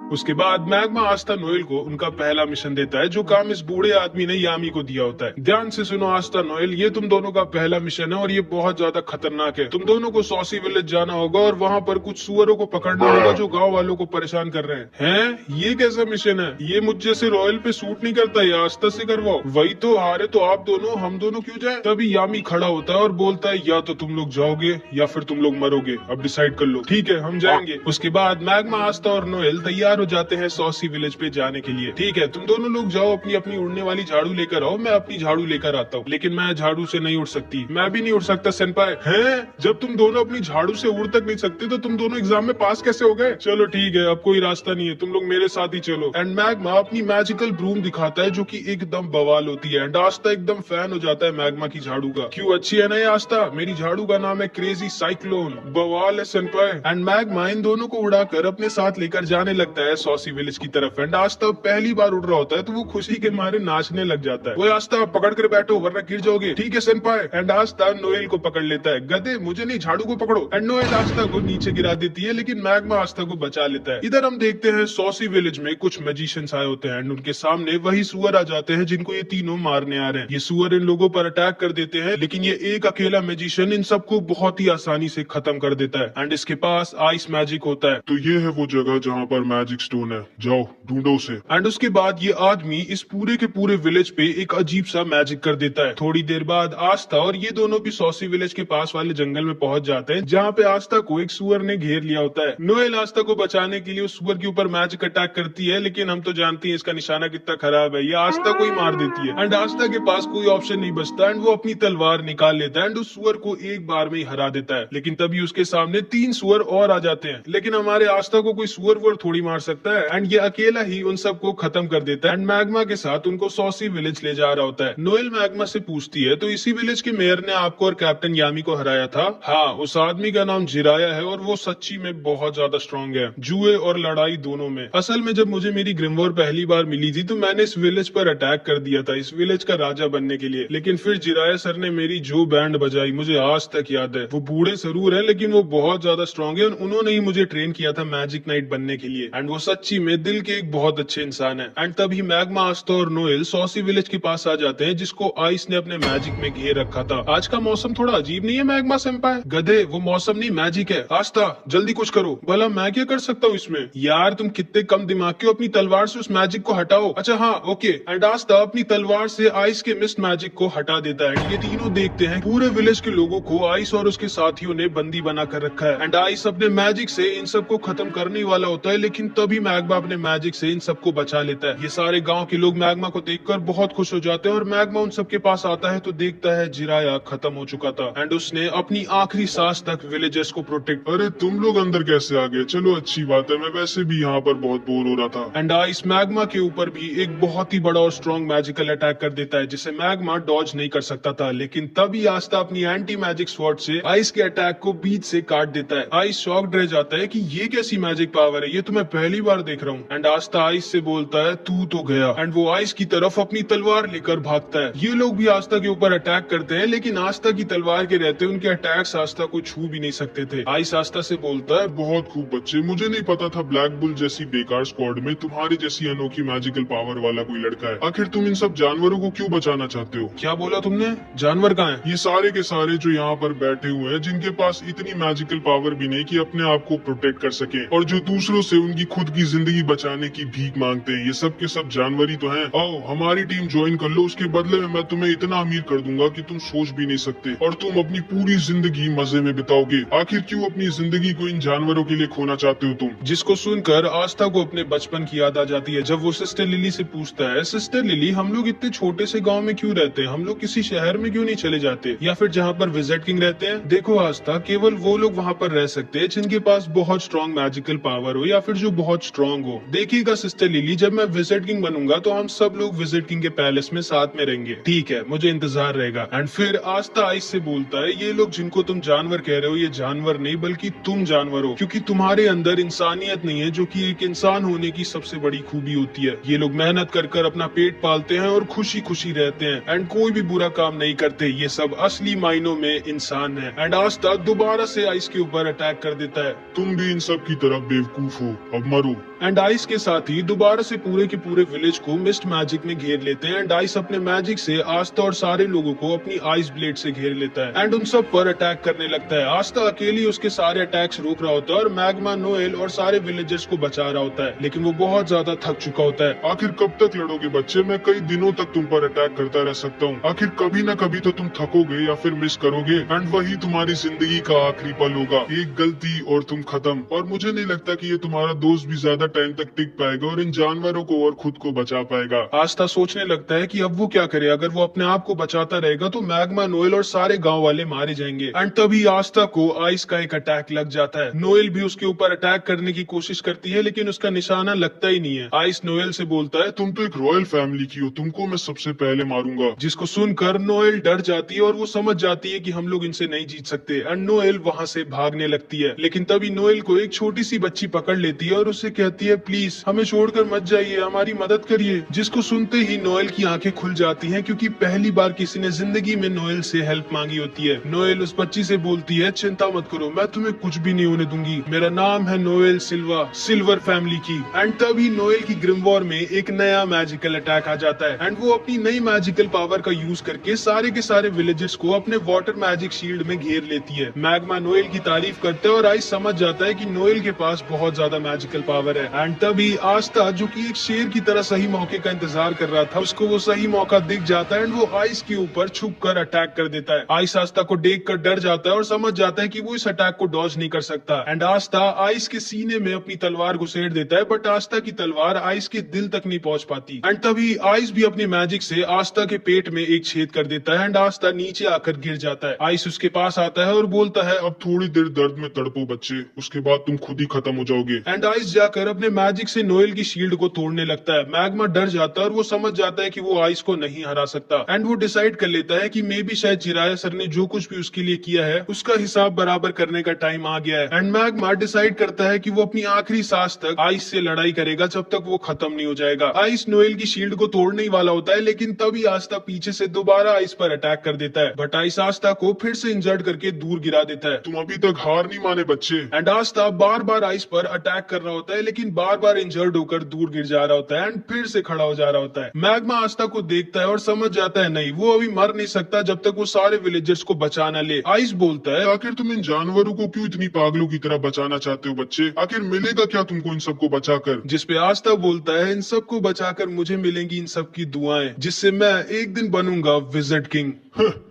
उसके बाद मैग्मा आस्था नोएल को उनका पहला मिशन देता है, जो काम इस बूढ़े आदमी ने यामी को दिया होता है। ध्यान से सुनो आस्था नोएल, ये तुम दोनों का पहला मिशन है और ये बहुत ज्यादा खतरनाक है। तुम दोनों को सॉसी विलेज जाना होगा और वहाँ पर कुछ सुअरों को पकड़ना होगा जो गाँव वालों को परेशान कर रहे हैं। ये कैसा मिशन है? ये मुझ जैसे रॉयल पे सूट नहीं करता, ये आस्था से करवाओ। वही तो, हारे तो आप दोनों, हम दोनों क्यों जाए? तभी यामी खड़ा होता है और बोलता है, या तो तुम लोग जाओगे या फिर तुम लोग मरोगे, अब डिसाइड कर लो। ठीक है, हम जाएंगे। उसके बाद मैग्मा, आस्था और नोएल तैयार हो जाते हैं विलेज पे जाने के लिए। ठीक है, तुम दोनों लोग जाओ, अपनी अपनी उड़ने वाली झाड़ू लेकर आओ, मैं अपनी झाड़ू लेकर आता हूँ। लेकिन मैं झाड़ू से नहीं उड़ सकती। मैं भी नहीं उड़ सकता सेनपाई। हैं? जब तुम दोनों अपनी झाड़ू से उड़ तक नहीं सकते तो तुम दोनों एग्जाम में पास कैसे हो गए? चलो ठीक है, अब कोई रास्ता नहीं है, तुम लोग मेरे साथ ही चलो। एंड मैग्मा अपनी मैजिकल ब्रूम दिखाता है जो कि एकदम बवाल होती है। एंड आस्था एकदम फैन हो जाता है मैग्मा की झाड़ू का। क्यों अच्छी है ना ये आस्था? मेरी झाड़ू का नाम है क्रेजी साइक्लोन। बवाल है सेनपाई। एंड मैग्मा इन दोनों को उड़ाकर अपने साथ लेकर जाने लगता है सॉसी विलेज की तरफ। एंड आस्था पहली बार उड़ रहा होता है तो वो खुशी के मारे नाचने लग जाता है। वो आस्था पकड़ कर बैठो वरना गिर जाओगे। ठीक है सेनपाई। एंड आस्था नोएल को पकड़ लेता है। गधे, मुझे नहीं, झाड़ू को पकड़ो। एंड नोएल आस्था को नीचे गिरा देती है, लेकिन मैग्मा आस्था को बचा लेता है। इधर हम देखते हैं सॉसी विलेज में कुछ मैजिशियंस आए होते हैं एंड उनके सामने वही सुअर आ जाते हैं जिनको ये तीनों मारने आ रहे हैं। ये सुअर इन लोगों पर अटैक कर देते हैं, लेकिन ये एक अकेला मैजिशियन इन सबको बहुत ही आसानी से खत्म कर देता है। एंड इसके पास आइस मैजिक होता है। तो ये है वो जगह जहाँ पर मैजिक स्टोन है, जाओ ढूंढो उसे। एंड उसके बाद ये आदमी इस पूरे के पूरे विलेज पे एक अजीब सा मैजिक कर देता है। थोड़ी देर बाद आस्था और ये दोनों भी सॉसी विलेज के पास वाले जंगल में पहुंच जाते हैं, जहाँ पे आस्था को एक सुअर ने घेर लिया होता है। नोएल आस्था को बचाने के लिए उस सुअर के ऊपर मैजिक अटैक करती है, लेकिन हम तो जानते हैं इसका निशाना कितना खराब है, ये आस्था को ही मार देती है। एंड आस्था के पास कोई ऑप्शन नहीं बचता एंड वो अपनी तलवार निकाल लेता है एंड उस सुअर को एक बार में ही हरा देता है। लेकिन तभी उसके सामने 3 सुअर और आ जाते हैं, लेकिन हमारे आस्था को कोई सुअर वुअर थोड़ी मार सकता है एंड ये अकेला ही उन सबको खत्म कर देता है। एंड मैग्मा के साथ उनको सॉसी विलेज ले जा रहा होता है। नोएल मैग्मा से पूछती है, तो इसी विलेज के मेयर ने आपको और कैप्टन यामी को हराया था? हाँ, उस आदमी का नाम जिराया है और वो सच्ची में बहुत ज्यादा स्ट्रॉन्ग है, जुए और लड़ाई दोनों में। असल में जब मुझे मेरी ग्रिमवॉर पहली बार मिली थी तो मैंने इस विलेज पर अटैक कर दिया था, इस विलेज का राजा बनने के लिए। लेकिन फिर जिराया सर ने मेरी जो बैंड बजाई मुझे आज तक याद है। वो बूढ़े जरूर है लेकिन वो बहुत ज्यादा स्ट्रॉन्ग है, उन्होंने ही मुझे ट्रेन किया था मैजिक नाइट बनने के लिए। एंड वो सच्ची में दिल के एक बहुत अच्छे इंसान है। एंड तभी मैग्मा, आस्था और नोएल सॉसी विलेज के पास आ जाते हैं जिसको आइस ने अपने मैजिक में घेर रखा था। आज का मौसम थोड़ा अजीब नहीं है मैग्मा सेंपाई? गधे, वो मौसम नहीं मैजिक है। आस्था जल्दी कुछ करो। भला मैं क्या कर सकता हूँ इसमें? यार तुम कितने कम दिमाग के हो, अपनी तलवार से उस मैजिक को हटाओ। अच्छा हाँ, ओके। एंड आस्था अपनी तलवार से आइस के मिस्ट मैजिक को हटा देता है। ये तीनों देखते हैं पूरे विलेज के लोगों को आइस और उसके साथियों ने बंदी बना कर रखा है। एंड आइस अपने मैजिक से इन सबको खत्म करने वाला होता है, लेकिन तभी मैग्मा अपने मैजिक से इन सबको बचा लेता है। ये सारे गांव के लोग मैग्मा को देखकर बहुत खुश हो जाते हैं और मैग्मा उन सबके पास आता है तो देखता है जिराया खत्म हो चुका था एंड उसने अपनी आखिरी सांस तक विलेजर्स को प्रोटेक्ट। अरे तुम लोग अंदर कैसे आ गए? चलो अच्छी बात है, मैं वैसे भी यहाँ पर बहुत बोर हो रहा था। एंड आइस मैग्मा के ऊपर भी एक बहुत ही बड़ा और स्ट्रॉन्ग मैजिकल अटैक कर देता है जिसे मैग्मा डॉज नहीं कर सकता था, लेकिन तभी आस्था अपनी एंटी मैजिक स्वॉर्ड से आइस के अटैक को बीच से काट देता है। आइस शॉक्ड रह जाता है कि ये कैसी मैजिक पावर है, ये तो मैं पहली बार देख रहा हूँ। एंड आस्था आइस से बोलता है तू तो गया एंड वो आइस की तरफ अपनी तलवार लेकर भागता है। ये लोग भी आस्था के ऊपर अटैक करते हैं लेकिन आस्था की तलवार के रहते उनके अटैक्स आस्था को छू भी नहीं सकते थे। आइस आस्था से बोलता है बहुत खूब बच्चे, मुझे नहीं पता था ब्लैक बुल जैसी बेकार स्क्वाड में तुम्हारी जैसी अनोखी मैजिकल पावर वाला कोई लड़का है। आखिर तुम इन सब जानवरों को क्यों बचाना चाहते हो? क्या बोला तुमने? जानवर कहाँ है? ये सारे के सारे जो यहाँ पर बैठे हुए हैं जिनके पास इतनी मैजिकल पावर भी नहीं कि अपने आप को प्रोटेक्ट कर सके और जो दूसरों से उनकी खुद की जिंदगी बचाने की भीख मांगते हैं, ये सब के सब जानवर ही तो हैं। आओ हमारी टीम ज्वाइन कर लो, उसके बदले में मैं तुम्हें इतना अमीर कर दूंगा कि तुम सोच भी नहीं सकते और तुम अपनी पूरी जिंदगी मजे में बिताओगे। आखिर क्यों अपनी जिंदगी को इन जानवरों के लिए खोना चाहते हो तुम? जिसको सुनकर आस्था को अपने बचपन की याद आ जाती है जब वो सिस्टर लिली से पूछता है, सिस्टर लिली हम लोग इतने छोटे से गांव में क्यों रहते हैं, हम लोग किसी शहर में क्यों नहीं चले जाते या फिर जहाँ पर विजिट किंग रहते हैं? देखो आस्था, केवल वो लोग वहाँ पर रह सकते हैं जिनके पास बहुत स्ट्रॉन्ग मैजिकल पावर हो या फिर जो बहुत स्ट्रॉन्ग हो। देखिएगा सिस्टर लिली, जब मैं विजिट किंग बनूंगा तो हम सब लोग विजिट किंग के पैलेस में साथ में रहेंगे, ठीक है? मुझे इंतजार रहेगा। एंड फिर आस्था आइस से बोलता है, ये लोग जिनको तुम जानवर कह रहे हो ये जानवर नहीं बल्कि तुम जानवर हो, क्योंकि तुम्हारे अंदर इंसानियत नहीं है जो कि एक इंसान होने की सबसे बड़ी खूबी होती है। ये लोग मेहनत कर कर अपना पेट पालते हैं और खुशी खुशी रहते हैं एंड कोई भी बुरा काम नहीं करते। ये सब असली मायनों में इंसान है। एंड आस्था दोबारा से आइस के ऊपर अटैक कर देता है। तुम भी इन सब की तरह बेवकूफ हो, अब मरो। एंड आइस के साथ ही दोबारा से पूरे के पूरे विलेज को मिस्ट मैजिक में घेर लेते हैं एंड आइस अपने मैजिक से आस्था और सारे लोगों को अपनी आइस ब्लेड से घेर लेता है एंड उन सब पर अटैक करने लगता है। आस्था अकेली उसके सारे अटैक्स रोक रहा होता है और मैग्मा, नोएल और सारे विलेजर्स को बचा रहा होता है, लेकिन वो बहुत ज्यादा थक चुका होता है। आखिर कब तक लड़ोगे बच्चे? मैं कई दिनों तक तुम पर अटैक करता रह सकता हूँ। आखिर कभी न कभी तो तुम थकोगे या फिर मिस करोगे एंड वही तुम्हारी जिंदगी का आखिरी पल होगा। एक गलती और तुम खत्म। और मुझे नहीं लगता कि ये तुम्हारा दोस्त भी ज्यादा टाइम तक टिक पाएगा और इन जानवरों को और खुद को बचा पाएगा। आस्था सोचने लगता है कि अब वो क्या करे, अगर वो अपने आप को बचाता रहेगा तो मैग्मा, नोएल और सारे गांव वाले मारे जाएंगे। एंड तभी आस्था को आइस का एक अटैक लग जाता है। नोएल भी उसके ऊपर अटैक करने की कोशिश करती है लेकिन उसका निशाना लगता ही नहीं है। आइस नोएल से बोलता है, तुम तो एक रॉयल फैमिली की हो, तुमको मैं सबसे पहले मारूंगा। जिसको सुनकर नोएल डर जाती है और वो समझ जाती है कि हम लोग इनसे नहीं जीत सकते एंड नोएल वहाँ से भागने लगती है। लेकिन तभी नोएल को एक छोटी सी बच्ची पकड़ लेती है और उससे कहती है, प्लीज हमें छोड़कर मत जाइए, हमारी मदद करिए। जिसको सुनते ही नोएल की आंखें खुल जाती हैं क्योंकि पहली बार किसी ने जिंदगी में नोएल से हेल्प मांगी होती है। नोएल उस बच्ची से बोलती है, चिंता मत करो, मैं तुम्हें कुछ भी नहीं होने दूंगी, मेरा नाम है नोएल सिल्वा, सिल्वर फैमिली की। एंड तभी नोएल की ग्रिम वॉर में एक नया मैजिकल अटैक आ जाता है एंड वो अपनी नई मैजिकल पावर का यूज करके सारे के सारे विलेजेस को अपने वाटर मैजिक शील्ड में घेर लेती है। मैग्मा नोएल की तारीफ करता है और आइस समझ जाता है कि नोएल के पास बहुत ज्यादा मैजिकल पावर है। एंड तभी आस्था, जो कि एक शेर की तरह सही मौके का इंतजार कर रहा था, उसको वो सही मौका दिख जाता है एंड वो आइस के ऊपर छुप कर अटैक कर देता है। आइस आस्था को देख कर डर जाता है और समझ जाता है कि वो इस अटैक को डॉज नहीं कर सकता। एंड आस्था आइस के सीने में अपनी तलवार घुसेड़ देता है बट आस्था की तलवार आइस के दिल तक नहीं पहुंच पाती। एंड तभी आइस भी अपनी मैजिक से आस्था के पेट में एक छेद कर देता है एंड आस्था नीचे आकर गिर जाता है। आइस उसके पास आता है और बोलता है, अब थोड़ी देर दर्द में तड़पो बच्चे, उसके बाद तुम खुद ही खत्म हो जाओगे। एंड आइस जाकर अपने मैजिक से नोएल की शील्ड को तोड़ने लगता है। मैग्मा डर जाता है और वो समझ जाता है कि वो आइस को नहीं हरा सकता एंड वो डिसाइड कर लेता है कि मे बी शायद जिराया सर ने जो कुछ भी उसके लिए किया है उसका हिसाब बराबर करने का टाइम आ गया है। एंड मैग्मा डिसाइड करता है कि वो अपनी आखिरी सांस तक आइस से लड़ाई करेगा जब तक वो खत्म नहीं हो जाएगा। आइस नोएल की शील्ड को तोड़ने ही वाला होता है लेकिन तभी आस्था पीछे से दोबारा आइस पर अटैक कर देता है बट आइस आस्था को फिर से इंजर्ड करके दूर गिरा देता है। तुम अभी तक हार नहीं माने बच्चे। And Aastha bar bar ice पर अटैक कर रहा होता है लेकिन बार बार इंजर्ड होकर दूर गिर जा रहा होता है एंड फिर से खड़ा हो जा रहा होता है। मैग्मा आस्था को देखता है और समझ जाता है नहीं, वो अभी मर नहीं सकता जब तक वो सारे विलेजर्स को बचा ना ले। आइस बोलता है, आखिर तुम इन जानवरों को क्यों इतनी पागलों की तरह बचाना चाहते हो बच्चे? आखिर मिलेगा क्या तुमको इन सबको बचाकर? जिसपे आस्था बोलता है, इन सबको बचाकर मुझे मिलेंगी इन सब की दुआएं जिससे मैं एक दिन बनूंगा विजिट किंग।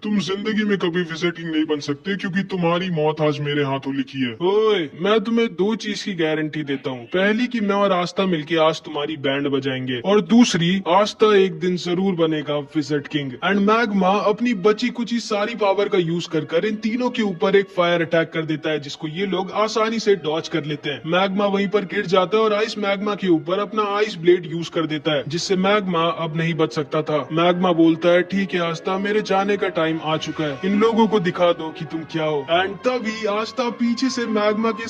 तुम जिंदगी में कभी विजिट किंग नहीं बन सकते क्योंकि तुम्हारी मौत आज मेरे हाथों लिखी है। ओए, मैं तुम्हें दो चीज की गारंटी देता हूँ। पहली पहली कि मैं और आस्था मिलके आज तुम्हारी बैंड बजाएंगे, और दूसरी आस्था एक दिन जरूर बनेगा विज़र्ड किंग। एंड मैग्मा अपनी बची कुची सारी पावर का यूज कर इन तीनों के ऊपर एक फायर अटैक कर देता है, जिसको ये लोग आसानी से डॉच कर लेते हैं। मैग्मा वहीं पर गिर जाता है और आइस मैग्मा के ऊपर अपना आइस ब्लेड यूज कर देता है, जिससे मैग्मा अब नहीं बच सकता था। मैग्मा बोलता है ठीक है आस्था, मेरे जाने का टाइम आ चुका है, इन लोगों को दिखा दो कि तुम क्या हो। एंड तभी आस्था पीछे से मैग्मा के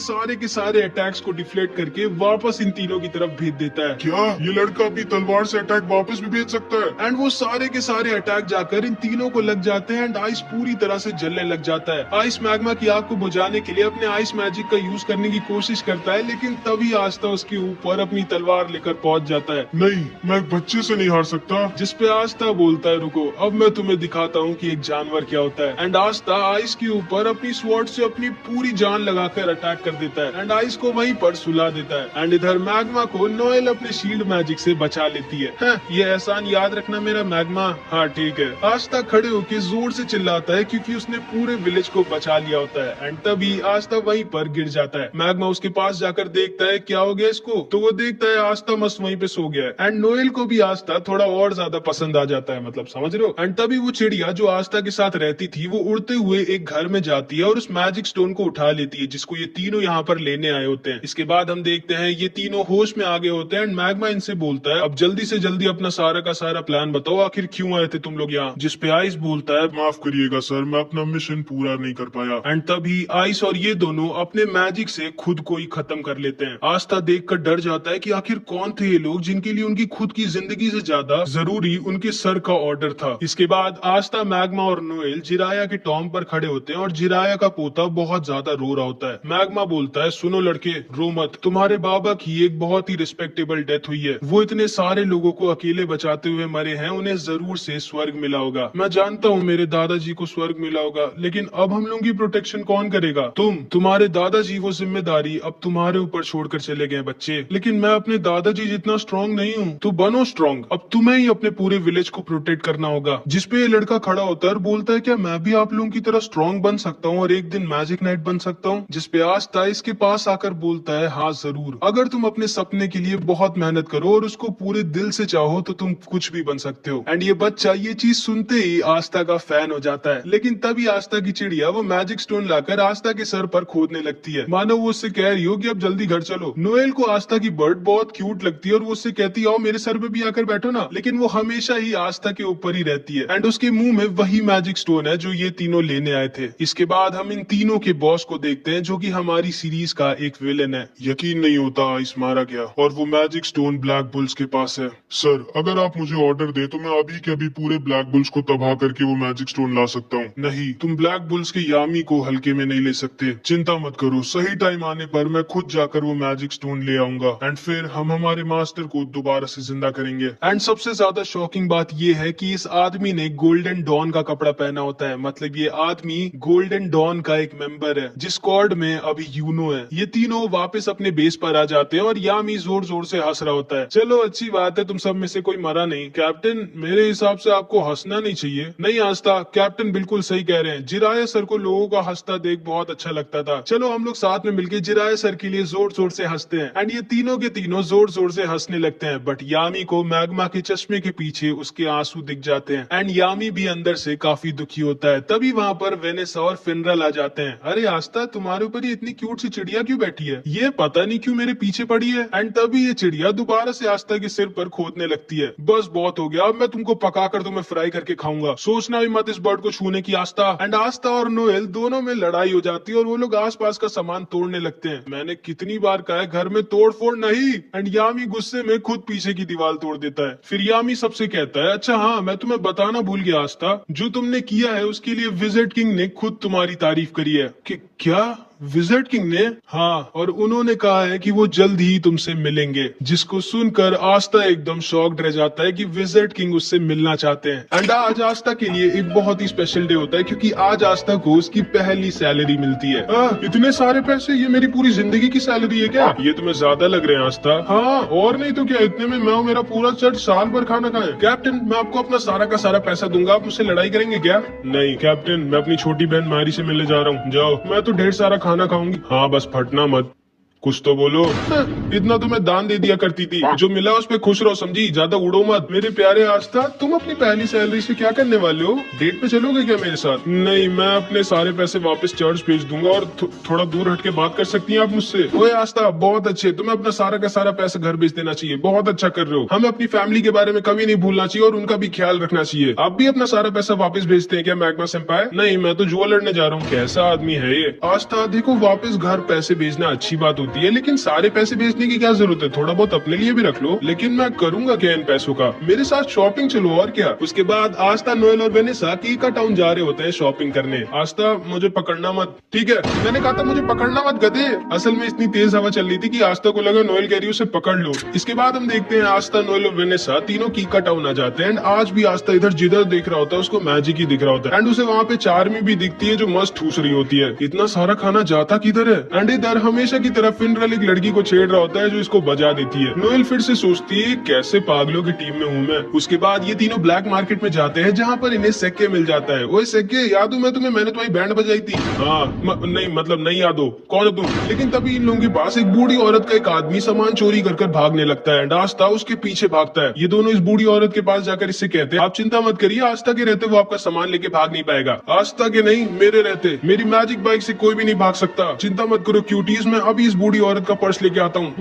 सारे अटैक्स को डिफ्लेक्ट करके वापस इन तीनों की तरफ भेज देता है। क्या ये लड़का अपनी तलवार से अटैक वापस भी भेज सकता है? एंड वो सारे के सारे अटैक जाकर इन तीनों को लग जाते हैं एंड आइस पूरी तरह से जलने लग जाता है। आइस मैग्मा की आग को बुझाने के लिए अपने आइस मैजिक का यूज करने की कोशिश करता है, लेकिन तभी आस्था उसके ऊपर अपनी तलवार लेकर पहुंच जाता है। नहीं, मैं एक बच्चे से नहीं हार सकता। जिसपे आस्था बोलता है रुको, अब मैं तुम्हें दिखाता हूँ कि एक जानवर क्या होता है। एंड आस्था आइस के ऊपर अपनी स्वॉर्ड से अपनी पूरी जान लगाकर अटैक कर देता है एंड आइस को वहीं पर सुला देता है। एंड इधर मैग्मा को नोएल अपने शील्ड मैजिक से बचा लेती है। ये एहसान याद रखना मेरा मैग्मा। हाँ ठीक है। आस्था खड़े होकर जोर से चिल्लाता है क्योंकि उसने पूरे विलेज को बचा लिया होता है। एंड तभी आस्था वहीं पर गिर जाता है। मैग्मा उसके पास जाकर देखता है क्या हो गया इसको, तो वो देखता है आस्था मस्त वहीं पे सो गया है। एंड नोएल को भी आस्था थोड़ा और ज्यादा पसंद आ जाता है, मतलब समझ रहे हो। एंड तभी वो चिड़िया जो आस्था के साथ रहती थी वो उड़ते हुए एक घर में जाती है और उस मैजिक स्टोन को उठा लेती है, जिसको ये तीनों यहाँ पर लेने आए होते हैं। इसके बाद हम देखते हैं ये तीनों होश में आगे होते हैं एंड मैग्मा इनसे बोलता है अब जल्दी से जल्दी अपना सारा का सारा प्लान बताओ, आखिर क्यों आए थे तुम लोग यहाँ। जिसपे आइस बोलता है माफ करिएगा सर, मैं अपना मिशन पूरा नहीं कर पाया। एंड तभी आइस और ये दोनों अपने मैजिक से खुद को ही खत्म कर लेते हैं। आस्था देखकर डर जाता है कि आखिर कौन थे ये लोग जिनके लिए उनकी खुद की जिंदगी से ज्यादा जरूरी उनके सर का ऑर्डर था। इसके बाद आस्था, मैग्मा और नोएल जिराया के टॉम पर खड़े होते हैं और जिराया का पोता बहुत ज्यादा रो रहा होता है। मैग्मा बोलता है सुनो लड़के, रो मत, तुम्हारे बाबा की एक बहुत ही रिस्पेक्टेबल डेथ हुई है। वो इतने सारे लोगों को अकेले बचाते हुए मरे हैं, उन्हें जरूर से स्वर्ग मिला होगा। मैं जानता हूँ मेरे दादाजी को स्वर्ग मिला होगा, लेकिन अब हम लोगों की प्रोटेक्शन कौन करेगा? तुम्हारे दादाजी वो जिम्मेदारी अब तुम्हारे ऊपर छोड़कर चले गए बच्चे। लेकिन मैं अपने दादाजी जितना स्ट्रॉन्ग नहीं हूँ, तो बनो स्ट्रॉन्ग, अब तुम्हें ही अपने पूरे विलेज को प्रोटेक्ट करना होगा। जिसपे ये लड़का खड़ा होता है और बोलता है क्या मैं भी आप लोगों की तरह स्ट्रॉन्ग बन सकता हूँ और एक दिन मैजिक नाइट बन सकता हूँ? जिसपे आस्था इसके पास आकर बोलता है हाँ जरूर, अगर तुम अपने सपने के लिए बहुत मेहनत करो और उसको पूरे दिल से चाहो तो तुम कुछ भी बन सकते हो। एंड ये बच्चा ये चीज सुनते ही आस्था का फैन हो जाता है। लेकिन तभी आस्था की चिड़िया वो मैजिक स्टोन लाकर आस्था के सर पर खोदने लगती है, मानो वो उससे कह रही हो कि अब जल्दी घर चलो। नोएल को आस्था की बर्ड बहुत क्यूट लगती है और वो उससे कहती है आओ मेरे सर पे भी आकर बैठो ना, लेकिन वो हमेशा ही आस्था के ऊपर ही रहती है। एंड उसके मुंह में वही मैजिक स्टोन है जो ये तीनों लेने आए थे। इसके बाद हम इन तीनों के बॉस को देखते हैं जो कि हमारी सीरीज का एक विलेन है। यकीन नहीं होता आइस मारा गया और वो मैजिक स्टोन ब्लैक बुल्स के पास है। सर अगर आप मुझे ऑर्डर दे तो मैं अभी के अभी पूरे ब्लैक बुल्स को तबाह करके वो मैजिक स्टोन ला सकता हूँ। नहीं, तुम ब्लैक बुल्स के यामी को हल्के में नहीं ले सकते। चिंता मत करो, सही टाइम आने पर मैं खुद जाकर वो मैजिक स्टोन ले आऊंगा एंड फिर हम हमारे मास्टर को दोबारा से जिंदा करेंगे। एंड सबसे ज्यादा शॉकिंग बात ये है कि इस आदमी ने गोल्डन डॉन का कपड़ा पहना होता है, मतलब ये आदमी गोल्डन डॉन का एक मेंबर है जिस स्क्वाड में अभी यूनो है। ये तीनों वापस अपने बेस पर आ जाते हैं और यामी जोर जोर से हंस रहा होता है। चलो अच्छी बात है, तुम सब में से कोई मरा नहीं। कैप्टन मेरे हिसाब से आपको हंसना नहीं चाहिए। नहीं हंसता, कैप्टन बिल्कुल सही कह रहे हैं। जिराया सर को लोगों का हंसता देख बहुत अच्छा लगता था। चलो हम लोग साथ में मिलकर जिराया सर के लिए जोर जोर से हंसते हैं। एंड ये तीनों के तीनों जोर जोर से हंसने लगते हैं, बट यामी को मैग्मा के चश्मे के पीछे उसके आंसू दिख जाते हैं एंड यामी भी अंदर से काफी दुखी होता है। तभी वहाँ पर वेनेसा और फिनरल आ जाते हैं। अरे आस्था, तुम्हारे ऊपर ये इतनी क्यूट सी चिड़िया क्यों बैठी है? ये पता नहीं क्यों मेरे पीछे पड़ी है। एंड तभी ये चिड़िया दोबारा से आस्था के सिर पर खोदने लगती है। बस बहुत हो गया, अब मैं तुमको पकाकर तुम्हें फ्राई करके खाऊंगा, सोचना भी मत इस बर्ड को छूने की आस्था। एंड आस्था और नोएल दोनों में लड़ाई हो जाती है और वो लोग आसपास का सामान तोड़ने लगते हैं। मैंने कितनी बार कहा है घर में तोड़ फोड़ नहीं। एंड यामी गुस्से में खुद पीछे की दीवार तोड़ देता है। फिर यामी सबसे कहता है अच्छा हाँ, मैं तुम्हें बताना भूल गया आस्था, जो तुमने किया है उसके लिए विज़र्ड किंग ने खुद तुम्हारी तारीफ करी है। कि क्या? विज़र्ड किंग ने? हाँ, और उन्होंने कहा है कि वो जल्द ही तुमसे मिलेंगे। जिसको सुनकर आस्था एकदम शॉक्ड रह जाता है कि विज़र्ड किंग उससे मिलना चाहते हैं। एंड आज आस्था के लिए एक बहुत ही स्पेशल डे होता है क्योंकि आज आस्था को उसकी पहली सैलरी मिलती है। इतने सारे पैसे? ये मेरी पूरी जिंदगी की सैलरी है क्या? ये तुम्हें ज्यादा लग रहे हैं आस्था। हाँ और नहीं तो क्या, इतने में मैं और मेरा पूरा चर्च साल भर खाना खाए। कैप्टन मैं आपको अपना सारा का सारा पैसा दूंगा, आप मुझसे लड़ाई करेंगे क्या? नहीं कैप्टन, मैं अपनी छोटी बहन मारी से मिलने जा रहा हूँ। जाओ, मैं तो ढेर सारा खाना खाऊंगी। हाँ बस फटना मत। कुछ तो बोलो। इतना तो मैं दान दे दिया करती थी, जो मिला उस पे खुश रहो, समझी? ज्यादा उड़ो मत। मेरे प्यारे आस्था, तुम अपनी पहली सैलरी से क्या करने वाले हो? डेट पे चलोगे क्या मेरे साथ? नहीं, मैं अपने सारे पैसे वापस चर्च भेज दूंगा और थोड़ा दूर हट के बात कर सकती हैं आप मुझसे। ओए आस्था, बहुत अच्छे, तुम्हें अपना सारा का सारा पैसा घर भेज देना चाहिए, बहुत अच्छा कर रहे हो। हमें अपनी फैमिली के बारे में कभी नहीं भूलना चाहिए और उनका भी ख्याल रखना चाहिए। आप भी अपना सारा पैसा वापस भेजते हैं क्या मैग्मा सेंपाई? नहीं, मैं तो जुआ लड़ने जा रहा हूँ। कैसा आदमी है ये? आस्था देखो, वापस घर पैसे भेजना अच्छी बात होती है, लेकिन सारे पैसे भेजने की क्या जरूरत है? थोड़ा बहुत अपने लिए भी रख लो। लेकिन मैं करूंगा क्या इन पैसों का? मेरे साथ शॉपिंग चलो और क्या। उसके बाद आस्था, नोएल और वेनेसा कीका टाउन जा रहे होते हैं शॉपिंग करने। आस्था, मुझे पकड़ना मत। ठीक है, मैंने कहा था मुझे पकड़ना मत गधे। असल में इतनी तेज हवा चल रही थी कि आस्था को लगा नोएल कह रही है उसे पकड़ लो। इसके बाद हम देखते हैं आस्था, नोएल और वेनेसा तीनों कीका टाउन आ जाते हैं। एंड आज भी आस्था इधर जिधर देख रहा होता है उसको मैजिक ही दिख रहा होता है। एंड उसे वहाँ पे चार्मी भी दिखती है जो मस्त ठूस रही होती है। इतना सारा खाना जाता किधर है? एंड इधर हमेशा की तरफ फिनरल एक लड़की को छेड़ रहा होता है जो इसको बजा देती है। नोएल फिर से सोचती है कैसे पागलों की टीम में हूँ मैं। उसके बाद ये तीनों ब्लैक मार्केट में जाते हैं जहाँ पर इन्हें सेक्के मिल जाता है। ओए सेक्के, याद हूँ मैं तुम्हें, मैंने तुम्हारी बैंड बजाई थी। हाँ, नहीं मतलब नहीं याद हो, कौन हो तुम? लेकिन तभी इन लोगों के पास एक बूढ़ी औरत का एक आदमी सामान चोरी कर भागने लगता है। आस्था उसके पीछे भागता है। ये दोनों इस बूढ़ी औरत के पास जाकर इससे कहते हैं, आप चिंता मत करिए, आस्था के रहते वो आपका सामान लेके भाग नहीं पाएगा। आस्था के नहीं, मेरे रहते मेरी मैजिक बाइक से कोई भी नहीं भाग सकता। चिंता मत करो क्यूटीज, मैं अभी इस बूढ़ी औरत का पर्स लेके आता हूँ।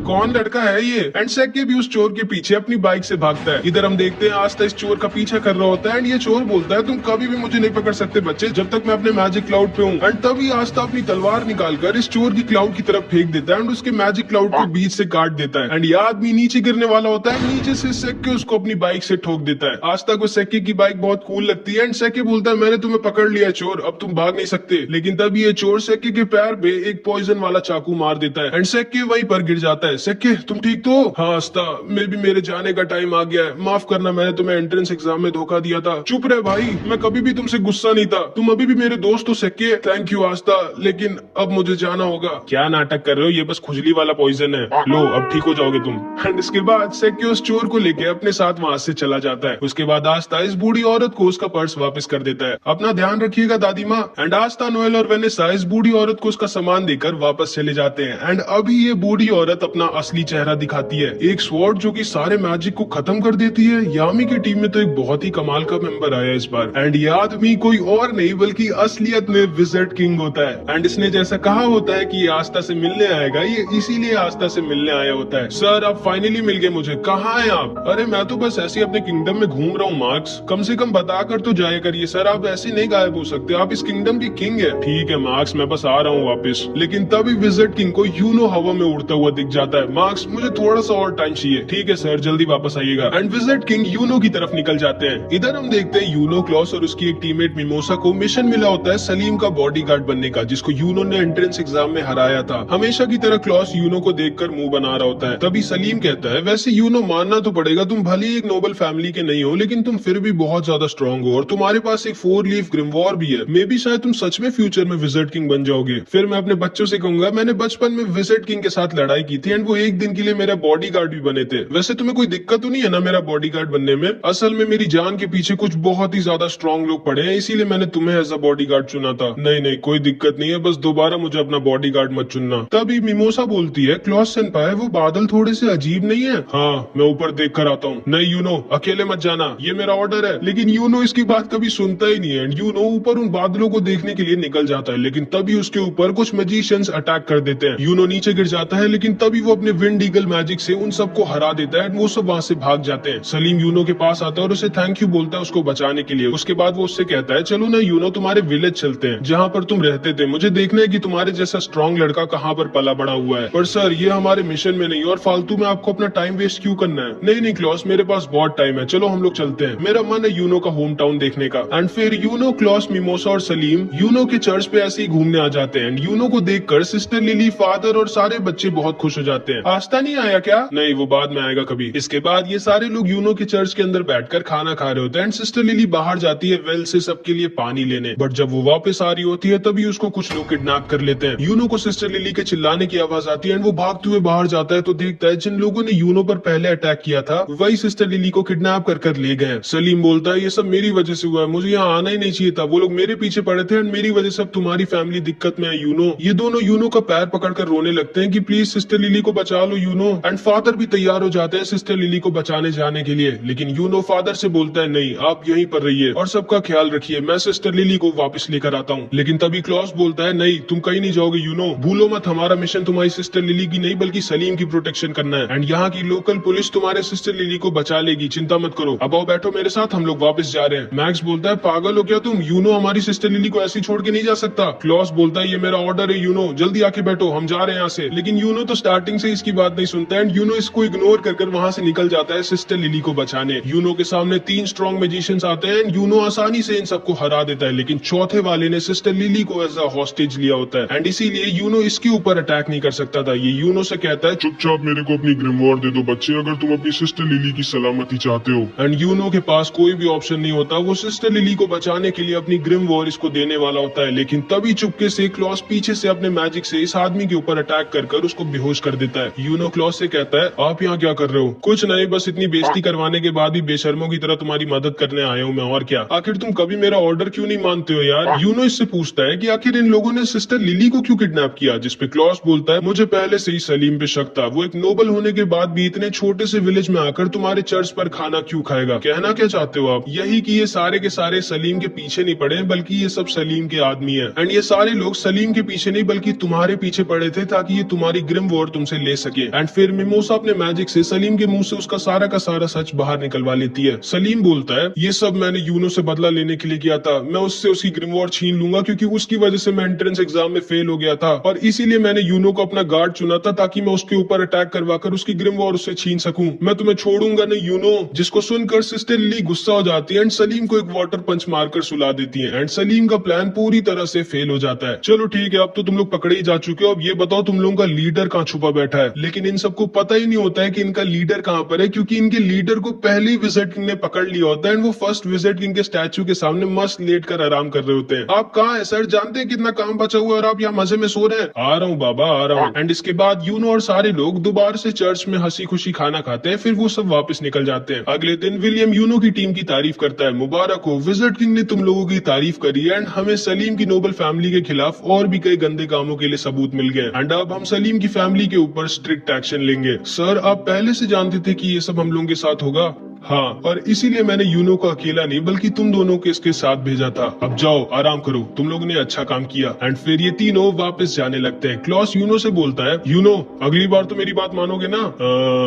कौन लड़का है ये? एंड सेक्के भी उस चोर के पीछे अपनी बाइक से भागता है। इधर हम देखते हैं आस्था इस चोर का पीछा कर रहा होता है। एंड ये चोर बोलता है, तुम कभी भी मुझे नहीं पकड़ सकते बच्चे, जब तक मैं अपने मैजिक क्लाउड पे हूँ। एंड तभी आस्था अपनी तलवार निकालकर इस चोर की क्लाउड की तरफ फेंक देता है एंड उसके मैजिक क्लाउड को बीच से काट देता है। एंड ये आदमी नीचे गिरने वाला होता है। नीचे से सेक्के उसको अपनी बाइक से ठोक देता है। आस्था को सेक्के की बाइक बहुत कूल लगती है। एंड सेक्के बोलता है, मैंने तुम्हें पकड़ लिया चोर, अब तुम भाग नहीं सकते। लेकिन तभी ये चोर सेक्के के पैर पे एक पॉइजन वाला चाकू मार देता है। एंड सेक्के वहीं पर गिर जाता है। सेक्के, तुम ठीक तो? हाँ आस्था, मेरे जाने का टाइम आ गया है, माफ करना, मैंने तुम्हें एंट्रेंस एग्जाम में धोखा दिया था। चुप रहे भाई, मैं कभी भी तुमसे गुस्सा नहीं था, तुम अभी भी मेरे दोस्त हो सेक्के। थैंक यू आस्था, लेकिन अब मुझे जाना होगा। क्या नाटक कर रहे हो, ये बस खुजली वाला पॉइजन है, लो अब ठीक हो जाओगे तुम। एंड इसके बाद सेक्के उस चोर को लेके अपने साथ वहां से चला जाता है। उसके बाद आस्था इस बूढ़ी औरत को उसका पर्स वापस कर देता है। अपना ध्यान रखिएगा दादी माँ। एंड आस्था, नोएल और वेनेसा इस बूढ़ी औरत को उसका सामान देकर वापस चले जाते हैं। एंड अभी ये बूढ़ी औरत अपना असली चेहरा दिखाती है, एक स्वॉर्ड जो कि सारे मैजिक को खत्म कर देती है। यामी की टीम में तो एक बहुत ही कमाल का मेंबर आया इस बार। एंड ये आदमी कोई और नहीं बल्कि असलियत में विज़र्ड किंग होता है। एंड इसने जैसा कहा होता है कि ये आस्था से मिलने आएगा, ये इसीलिए आस्था से मिलने आया होता है। सर आप फाइनली मिल गए मुझे, कहाँ हैं आप? अरे मैं तो बस ऐसे अपने किंगडम में घूम रहा हूँ मार्क्स, कम से कम बता कर तो जाया करिए सर, आप ऐसे नहीं गायब हो सकते, आप इस किंगडम के किंग है। ठीक है मार्क्स, मैं बस आ रहा हूँ वापस। लेकिन तभी विज़र्ड किंग को यूनो हवा में उड़ता हुआ दिख जाता है। मार्क्स मुझे थोड़ा सा और टाइम चाहिए। ठीक है सर, जल्दी वापस आइएगा। एंड विज़र्ड किंग यूनो की तरफ निकल जाते हैं। इधर हम देखते हैं यूनो, क्लॉस और उसकी एक टीममेट मिमोसा को मिशन मिला होता है सलीम का बॉडीगार्ड बनने का, जिसको यूनो ने एंट्रेंस एग्जाम में हराया था। हमेशा की तरह क्लॉस यूनो को देखकर मुंह बना रहा होता है। तभी सलीम कहता है, वैसे यूनो मानना तो पड़ेगा, तुम भले ही एक नोबल फैमिली के नहीं हो, लेकिन तुम फिर भी बहुत ज्यादा स्ट्रांग हो और तुम्हारे पास एक 4 लीफ ग्रिमवॉर भी है। मे बी शायद तुम सच में फ्यूचर में विज़र्ड किंग बन जाओगे। फिर मैं अपने बच्चों से कहूंगा, मैंने बचपन में विज़र्ड किंग के साथ लड़ाई की थी एंड वो एक दिन के लिए मेरा बॉडीगार्ड भी बने थे। वैसे तुम्हें कोई दिक्कत तो नहीं है ना मेरा बॉडीगार्ड बनने में? असल में मेरी जान के पीछे कुछ बहुत ही ज्यादा स्ट्रांग लोग पड़े हैं, इसीलिए मैंने तुम्हें एज अ बॉडीगार्ड चुना था। नहीं कोई दिक्कत नहीं है, बस दोबारा मुझे अपना बॉडीगार्ड मत चुनना। तभी मिमोसा बोलती है, क्लॉस सेनपाई वो बादल थोड़े से अजीब नहीं है? हाँ मैं ऊपर देख कर आता हूँ। नहीं यूनो, अकेले मत जाना, ये मेरा ऑर्डर है। लेकिन यूनो इसकी बात कभी सुनता ही नहीं है। यूनो ऊपर उन बादलों को देखने के लिए निकल जाता है, लेकिन तभी उसके ऊपर कुछ मैजिशियंस अटैक कर देते हैं। यूनो नीचे गिर जाता है, लेकिन तभी वो अपने विंड ईगल मैजिक से उन सबको हरा देता है। वो सब वहां से भाग जाते हैं। सलीम यूनो के पास आता है और उसे थैंक यू बोलता है उसको बचाने के लिए। उसके बाद वो उससे कहता है, चलो ना यूनो तुम्हारे विलेज चलते हैं जहाँ पर तुम रहते थे, मुझे देखना है कि तुम्हारे जैसा स्ट्रॉन्ग लड़का कहाँ पर पला बड़ा हुआ है। पर सर ये हमारे मिशन में नहीं और फालतू में आपको अपना टाइम वेस्ट क्यों करना है? नहीं क्लॉस, मेरे पास बहुत टाइम है, चलो हम लोग चलते हैं, मेरा मन है यूनो का होम टाउन देखने का। एंड फिर यूनो, क्लॉस, मिमोसा और सलीम यूनो के चर्च पे ऐसे ही घूमने आ जाते हैं। यूनो को देखकर सिस्टर लिली, फादर और सारे बच्चे बहुत खुश हो जाते हैं। आस्था नहीं आया क्या? नहीं, वो बाद में आएगा कभी। इसके बाद ये सारे लोग यूनो के चर्च के अंदर बैठकर खाना खा रहे होते हैं। एंड सिस्टर लिली बाहर जाती है वेल से सबके लिए पानी लेने, बट जब वो वापस आ रही होती है तभी उसको कुछ लोग किडनैप कर लेते हैं। यूनो को सिस्टर लिली के चिल्लाने की आवाज आती है एंड वो भागते हुए बाहर जाता है तो देखता है जिन लोगों ने यूनो पर पहले अटैक किया था वही सिस्टर लिली को किडनैप कर ले गए। सलीम बोलता है, ये सब मेरी वजह से हुआ है, मुझे यहाँ आना ही नहीं चाहिए था, वो लोग मेरे पीछे पड़े थे एंड मेरी वजह से अब तुम्हारी फैमिली दिक्कत में है यूनो। ये दोनों यूनो का पैर पकड़कर रोने लगते हैं कि प्लीज सिस्टर लिली को बचा लो यूनो। एंड फादर भी तैयार हो जाते हैं सिस्टर लिली को बचाने जाने के लिए, लेकिन यूनो फादर से बोलता है नहीं, आप यहीं पर रहिए और सबका ख्याल रखिए, मैं सिस्टर लिली को वापस लेकर आता हूँ। लेकिन तभी क्लॉस बोलता है नहीं, तुम कहीं नहीं जाओगे यूनो, भूलो मत हमारा मिशन तुम्हारी सिस्टर लिली की नहीं बल्कि सलीम की प्रोटेक्शन करना है। एंड यहाँ की लोकल पुलिस तुम्हारे सिस्टर लिली को बचा लेगी, चिंता मत करो। अब आओ बैठो मेरे साथ, हम लोग वापस जा रहे हैं। मैक्स बोलता है पागल हो क्या तुम, यूनो हमारी सिस्टर लिली को ऐसे छोड़ के नहीं जा सकता। क्लॉस बोलता है ये मेरा ऑर्डर है यूनो, जल्दी आके बैठो, हम जा रहे हैं यहाँ से। लेकिन यूनो तो स्टार्टिंग से इसकी बात नहीं सुनता है एंड यूनो इसको इग्नोर कर वहां से निकल जाता है सिस्टर लिली को बचाने। यूनो के सामने 3 स्ट्रॉन्ग मैजिशियंस आते हैं एंड यूनो आसानी से इन सबको हरा देता है, लेकिन चौथे वाले ने सिस्टर लिली को एज अ हॉस्टेज लिया होता है एंड इसीलिए यूनो इसके ऊपर अटैक नहीं कर सकता था। ये यूनो से कहता है चुपचाप मेरे को अपनी ग्रिमवॉर दे दो बच्चे, अगर तुम अपनी सिस्टर लिली की सलामती चाहते हो। एंड यूनो के पास कोई भी ऑप्शन नहीं होता, वो सिस्टर लिली को बचाने के लिए अपनी ग्रिम वॉर इसको देने वाला होता है, लेकिन तभी चुपके से क्लॉस पीछे से अपने मैजिक से इस आदमी के ऊपर अटैक कर उसको बेहोश कर देता है। यूनो क्लॉस से कहता है आप यहाँ क्या कर रहे हो? कुछ नहीं, बस इतनी बेइज्जती करवाने के बाद भी बेशर्मों की तरह तुम्हारी मदद करने आया हूँ मैं, और क्या। आखिर तुम कभी मेरा ऑर्डर क्यों नहीं मानते हो यार? यूनो इससे पूछता है कि आखिर इन लोगों ने सिस्टर लिली को क्यों किडनैप किया, जिसपे क्लॉस बोलता है मुझे पहले से ही सलीम पे शक था, वो एक नोबल होने के बाद भी इतने छोटे से विलेज में आकर तुम्हारे चर्च पर खाना क्यों खाएगा। कहना क्या चाहते हो आप? यही कि ये सारे के सारे सलीम के पीछे नहीं पड़े बल्कि ये सब सलीम के आदमी है एंड ये सारे लोग सलीम के पीछे नहीं बल्कि तुम्हारे पीछे पड़े थे ताकि ये तुम्हारी ग्रिम वॉर तुमसे ले सके। एंड फिर मिमोसा अपने मैजिक से सलीम के मुंह से उसका सारा का सारा सच बाहर निकलवा लेती है। सलीम बोलता है ये सब मैंने यूनो से बदला लेने के लिए किया था, मैं उससे उसकी ग्रिम वॉर छीन लूंगा क्योंकि उसकी वजह से मैं एंट्रेंस एग्जाम में फेल हो गया था और इसीलिए मैंने यूनो को अपना गार्ड चुना था ताकि मैं उसके ऊपर अटैक करवाकर उसकी ग्रिम वॉर उससे छीन सकूं। मैं तुम्हें छोड़ूंगा नहीं यूनो। जिसको सुनकर सिस्टर लिली गुस्सा हो जाती है एंड सलीम को एक वाटर पंच मारकर सुला देती है एंड सलीम का प्लान पूरी तरह से फेल हो जाता है। चलो ठीक है, अब तो तुम लोग पकड़े ही जा चुके हो, अब ये बताओ तुम लोगों का लीडर कहाँ छुपा बैठा है। लेकिन इन सबको पता ही नहीं होता है कि इनका लीडर कहाँ पर है, क्योंकि इनके लीडर को पहले ही विजिट किंग ने पकड़ लिया होता है एंड वो फर्स्ट विजिट किंग के स्टैचू के सामने मस्त लेट कर आराम कर रहे होते हैं। आप कहाँ है सर? जानते हैं कितना काम बचा हुआ है और आप यहाँ मजे में सो रहे हैं? आ रहा हूँ बाबा, आ रहा हूँ। एंड इसके बाद यूनो और सारे लोग दोबारा से चर्च में हंसी खुशी खाना खाते हैं, फिर वो सब वापस निकल जाते हैं। अगले दिन विलियम यूनो की टीम की तारीफ करता है, मुबारक हो, विजिट किंग ने तुम लोगों की तारीफ करी एंड हमें सलीम की नोबल फैमिली के खिलाफ और भी कई गंदे कामों के लिए सबूत मिल गए एंड अब हम सलीम की फैमिली के ऊपर स्ट्रिक्ट एक्शन लेंगे। सर आप पहले से जानते थे कि ये सब हम लोगों के साथ होगा? हाँ, और इसीलिए मैंने यूनो को अकेला नहीं बल्कि तुम दोनों को इसके साथ भेजा था। अब जाओ आराम करो, तुम लोगों ने अच्छा काम किया। एंड फिर ये तीनों वापस जाने लगते हैं। क्लॉस यूनो से बोलता है यूनो अगली बार तो मेरी बात मानोगे ना?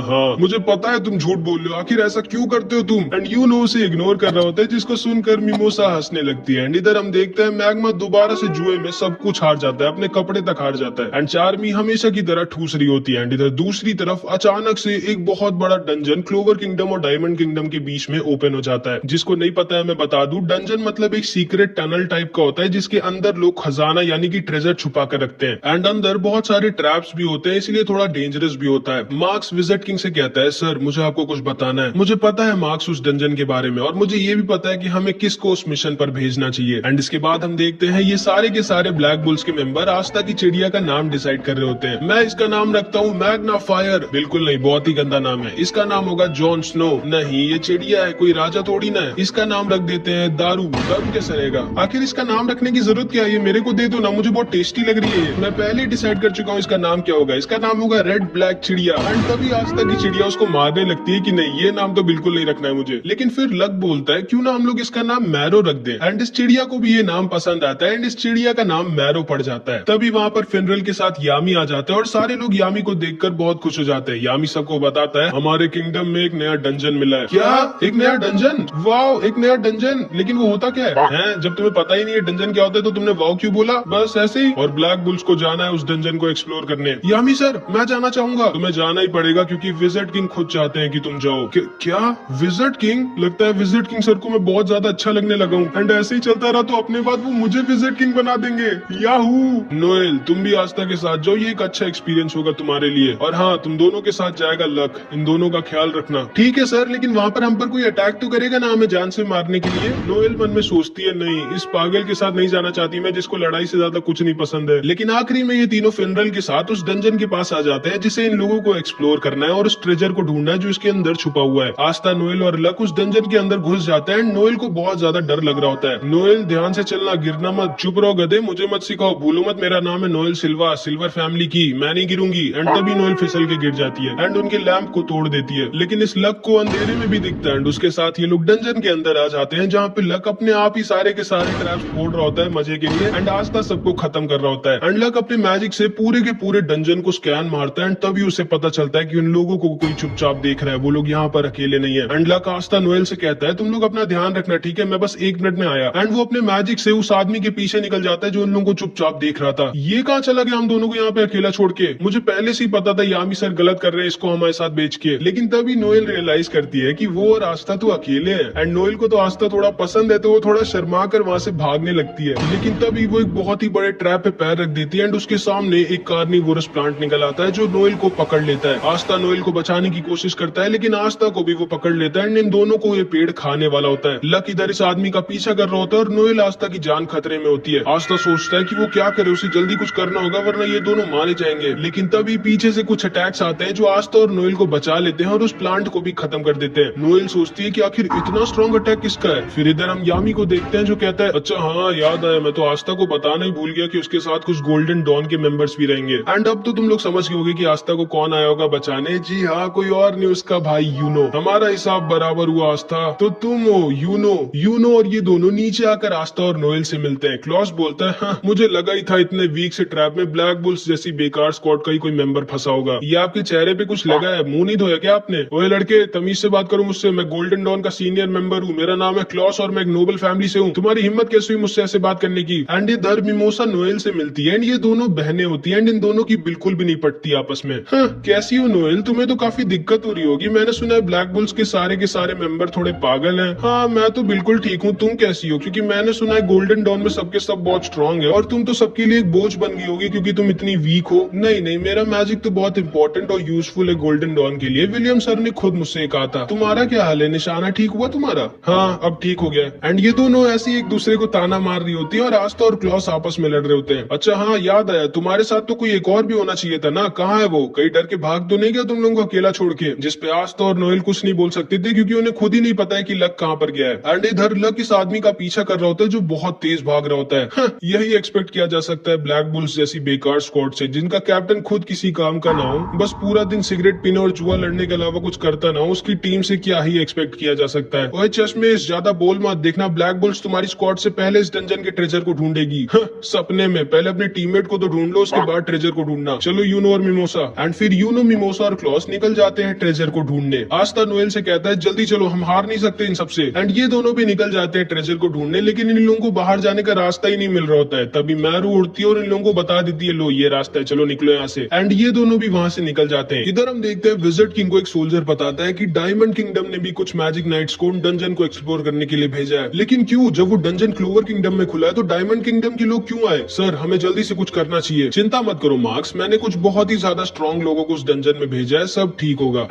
हाँ, मुझे पता है तुम झूठ बोल रहे हो, आखिर ऐसा क्यों करते हो तुम? एंड यूनो उसे इग्नोर कर रहा होता है, जिसको सुनकर मिमोसा हंसने लगती है। एंड इधर हम देखते हैं मैग्मा दोबारा से जुए में सब कुछ हार जाता है, अपने कपड़े तक हार जाता है एंड चार्मी हमेशा की तरह ठूस रही होती है। एंड इधर दूसरी तरफ अचानक से एक बहुत बड़ा डंजन क्लोवर किंगडम और डायमंड किंगडम के बीच में ओपन हो जाता है। जिसको नहीं पता है मैं बता दूं, डंजन मतलब एक सीक्रेट टनल टाइप का होता है जिसके अंदर लोग खजाना यानी कि ट्रेजर छुपा कर रखते हैं एंड अंदर बहुत सारे ट्रैप्स भी होते हैं, इसलिए थोड़ा डेंजरस भी होता है। मार्क्स विजिट किंग से कहता है सर मुझे आपको कुछ बताना है। मुझे पता है मार्क्स उस डंजन के बारे में और मुझे ये भी पता है कि हमें किसको उस मिशन पर भेजना चाहिए। एंड इसके बाद हम देखते हैं ये सारे के सारे ब्लैक बुल्स के मेंबर आस्था की चिड़िया का नाम डिसाइड कर रहे होते हैं। मैं इसका नाम रखता हूँ मैग्ना फायर। बिल्कुल नहीं, बहुत ही गंदा नाम है। इसका नाम होगा जॉन स्नो। नहीं, ये चिड़िया है, कोई राजा थोड़ी ना है। इसका नाम रख देते हैं दारू। दारू कैसे रहेगा? आखिर इसका नाम रखने की जरूरत क्या है? ये मेरे को दे दो ना, मुझे बहुत टेस्टी लग रही है। मैं पहले ही डिसाइड कर चुका हूँ इसका नाम क्या होगा। इसका नाम होगा रेड ब्लैक चिड़िया। एंड तभी आस्था की चिड़िया उसको मारने लगती है कि नहीं, ये नाम तो बिल्कुल नहीं रखना है मुझे। लेकिन फिर लक बोलता है क्यों ना हम लोग इसका नाम मैरो रख दें। एंड इस चिड़िया को भी ये नाम पसंद आता है एंड इस चिड़िया का नाम मैरो पड़ जाता है। तभी वहाँ पर फिनरल के साथ यामी आ जाता है और सारे लोग यामी को देखकर बहुत खुश हो जाते हैं। यामी सबको बताता है हमारे किंगडम में एक नया डंजन मिला है। क्या? एक नया डंजन? वाओ, एक नया डंजन। लेकिन वो होता क्या है? जब तुम्हें पता ही नहीं है डंजन क्या होता है तो तुमने वाओ क्यों बोला? बस ऐसे ही। और ब्लैक बुल्स को जाना है उस डंजन को एक्सप्लोर करने। यामी सर मैं जाना चाहूंगा। तुम्हें जाना ही पड़ेगा क्योंकि विजिट किंग खुद चाहते हैं कि तुम जाओ। क्या विजिट किंग? लगता है विजिट किंग सर को मैं बहुत ज्यादा अच्छा लगने लगा हूँ एंड ऐसे ही चलता रहा तो अपने बाद वो मुझे विजिट किंग बना देंगे। याहू। नोएल तुम भी आस्था के साथ जाओ, ये एक अच्छा एक्सपीरियंस होगा तुम्हारे लिए। और हाँ, तुम दोनों के साथ जाएगा लक, इन दोनों का ख्याल रखना। ठीक है सर, लेकिन वहाँ पर हम पर कोई अटैक तो करेगा ना हमें जान से मारने के लिए। नोएल मन में सोचती है नहीं, इस पागल के साथ नहीं जाना चाहती मैं, जिसको लड़ाई से ज्यादा कुछ नहीं पसंद है। लेकिन आखिरी में ये तीनों फिनरल के साथ उस डंजन के पास आ जाते हैं जिसे इन लोगों को एक्सप्लोर करना है और उस ट्रेजर को ढूंढना है जो इसके अंदर छुपा हुआ है। आस्था, नोएल और लक उस डंजन के अंदर घुस जाते हैं। नोएल को बहुत ज्यादा डर लग रहा होता है। नोएल ध्यान से चलना, गिरना मत, चुप रहो गधे, मुझे मत सिखाओ, भूलो मत मेरा नाम है नोएल सिल्वा, सिल्वर फैमिली की, मैं नहीं गिरूंगी। एंड तभी नोएल फिसल के गिर जाती है एंड उनके लैंप को तोड़ देती है। लेकिन इस लक को अंधेरे में भी दिखता है एंड उसके साथ ये लोग डंजन के अंदर आ जाते हैं जहाँ पे लक अपने आप ही सारे के सारे ट्रैप्स फोड़ रहा होता है मजे के लिए एंड आस्था सबको खत्म कर रहा होता है। एंड लक अपने मैजिक से पूरे के पूरे डंजन को स्कैन मारता है एंड तभी उसे पता चलता है कि उन लोगों को कोई चुपचाप देख रहा है, वो लोग यहाँ पर अकेले नहीं है। एंड लक आस्था नोएल से कहता है तुम लोग अपना ध्यान रखना, ठीक है, मैं बस 1 मिनट में आया। एंड वो अपने मैजिक से उस आदमी के पीछे निकल जाता है जो उन लोगों को चुपचाप देख रहा था। ये कहाँ चला गया हम दोनों को यहाँ पे अकेला छोड़ के? मुझे पहले से ही पता था यामी सर गलत कर रहे हैं इसको हमारे साथ बेच के। लेकिन तभी नोएल रियलाइज करती है कि वो और आस्था तो अकेले हैं एंड नोएल को तो आस्था थोड़ा पसंद है तो वो थोड़ा शर्मा कर वहां से भागने लगती है। लेकिन तभी वो एक बहुत ही बड़े ट्रैप पे पैर रख देती है एंड उसके सामने एक कार्निवोरस प्लांट निकल आता है जो नोएल को पकड़ लेता है। आस्था नोएल को बचाने की कोशिश करता है लेकिन आस्था को भी वो पकड़ लेता है एंड इन दोनों को ये पेड़ खाने वाला होता है। लक इधर इस आदमी का पीछा कर रहा होता है और नोएल आस्था की जान खतरे में होती है। आस्था सोचता है कि वो क्या करे, उसे जल्दी कुछ करना होगा वरना ये दोनों मारे जाएंगे। लेकिन तभी पीछे से कुछ अटैक्स आते हैं जो आस्था और नोएल को बचा लेते हैं और उस प्लांट को भी खत्म कर देते हैं। नोएल सोचती है कि आखिर इतना स्ट्रॉन्ग अटैक किसका है। फिर इधर हम यामी को देखते हैं जो कहता है अच्छा हाँ याद आया, मैं तो आस्था को बताना ही भूल गया कि उसके साथ कुछ गोल्डन डॉन के मेंबर्स भी रहेंगे। एंड अब तो तुम लोग समझ गए होगे कि आस्था को कौन आया होगा बचाने। जी हाँ, कोई और नहीं, उसका भाई यूनो। हमारा हिसाब बराबर हुआ आस्था, तो तुम हो यूनो और ये दोनों नीचे आकर आस्था और नोएल से मिलते हैं। क्लॉस बोलता है हाँ, मुझे लगा ही था इतने वीक से ट्रैप में ब्लैक बुल्स जैसी बेकार स्क्वाड का ही कोई मेंबर फंसा होगा। ये आपके चेहरे पे कुछ लगा है, मुंह नहीं धोया क्या आपने? ओए लड़के, तमीज से बात करो मुझसे, मैं गोल्डन डॉन का सीनियर मेंबर हूँ, मेरा नाम है क्लॉस और मैं एक नोबल फैमिली से हूँ। तुम्हारी हिम्मत कैसे हुई मुझसे ऐसे बात करने की? एंड इधर मिमोसा नोएल से मिलती है एंड ये दोनों बहनें होती है एंड इन दोनों की बिल्कुल भी नहीं पटती आपस में। हाँ, कैसी हो नोएल, तुम्हें तो काफी दिक्कत हो रही होगी, मैंने सुना है ब्लैक बुल्स के सारे मेंबर थोड़े पागल हैं। हाँ, मैं तो बिल्कुल ठीक हूँ, तुम कैसी हो? क्योंकि मैंने सुना है गोल्डन डॉन में सबके सब बहुत स्ट्रॉन्ग है और तुम तो सबके लिए एक बोझ बन गई होगी क्योंकि तुम इतनी वीक हो। नहीं, मेरा मैजिक तो बहुत इंपॉर्टेंट और यूजफुल है गोल्डन डॉन के लिए, विलियम सर ने खुद मुझसे कहा था। तुम्हारा क्या हाल है? निशाना ठीक हुआ तुम्हारा? हाँ, अब ठीक हो गया। एंड ये दोनों ऐसे एक दूसरे को ताना मार रही होती है और आस्था और क्लॉस आपस में लड़ रहे होते हैं। अच्छा हाँ, याद आया, तुम्हारे साथ तो कोई एक और भी होना चाहिए था ना, कहाँ है वो? कहीं डर के भाग तो नहीं गया तुम लोगों को अकेला छोड़ के? जिसपे आस्था और नोएल कुछ नहीं बोल सकते थे क्योंकि उन्हें खुद ही नहीं पता है कि लक कहाँ पर गया है। एंड इधर लक इस आदमी का पीछा कर रहा होता है जो बहुत तेज भाग रहा होता है। हाँ, यही एक्सपेक्ट किया जा सकता है ब्लैक बुल्स जैसी बेकार स्क्वाड से जिनका कैप्टन खुद किसी काम का ना हो, बस पूरा दिन सिगरेट पीने और जुआ लड़ने के अलावा कुछ करता ना हो, उसकी टीम से क्या ही एक्सपेक्ट किया जा सकता है। ओए चश्मे, ज्यादा बोल मत, देखना ब्लैक बुल्स तुम्हारी स्क्वाड से पहले इस डंजन के ट्रेजर को ढूंढेगी। हाँ, सपने में पहले अपने टीममेट को तो ढूंढ लो, उसके बाद ट्रेजर को ढूंढना। चलो यूनो और मिमोसा। एंड फिर यूनो, मिमोसा और क्लॉस निकल जाते हैं ट्रेजर को ढूंढने। आस्था नोएल से कहता है जल्दी चलो, हम हार नहीं सकते इन सबसे। एंड ये दोनों भी निकल जाते हैं ट्रेजर को ढूंढने, लेकिन इन लोगों को बाहर जाने का रास्ता ही नहीं मिल रहा होता है। तभी मैरू उड़ती है और इन लोगों को बता देती है लो ये रास्ता है, चलो निकलो यहाँ से। एंड ये दोनों भी वहां से निकल जाते हैं। इधर हम देखते हैं विजिट किंग को एक सोल्जर बताता है कि डायमंड किंगडम ने भी कुछ मैजिक नाइट्स को डंजन को एक्सप्लोर करने के लिए भेजा है। लेकिन क्यों? जब वो डंजन क्लोवर किंगडम में खुला है तो डायमंड किंगडम के लोग क्यों आए? सर, हमें जल्दी से कुछ करना चाहिए। चिंता मत करो मार्क्स, मैंने कुछ बहुत ही ज्यादा स्ट्रॉन्ग लोगों को उस डंजन में भेजा है, सब ठीक होगा।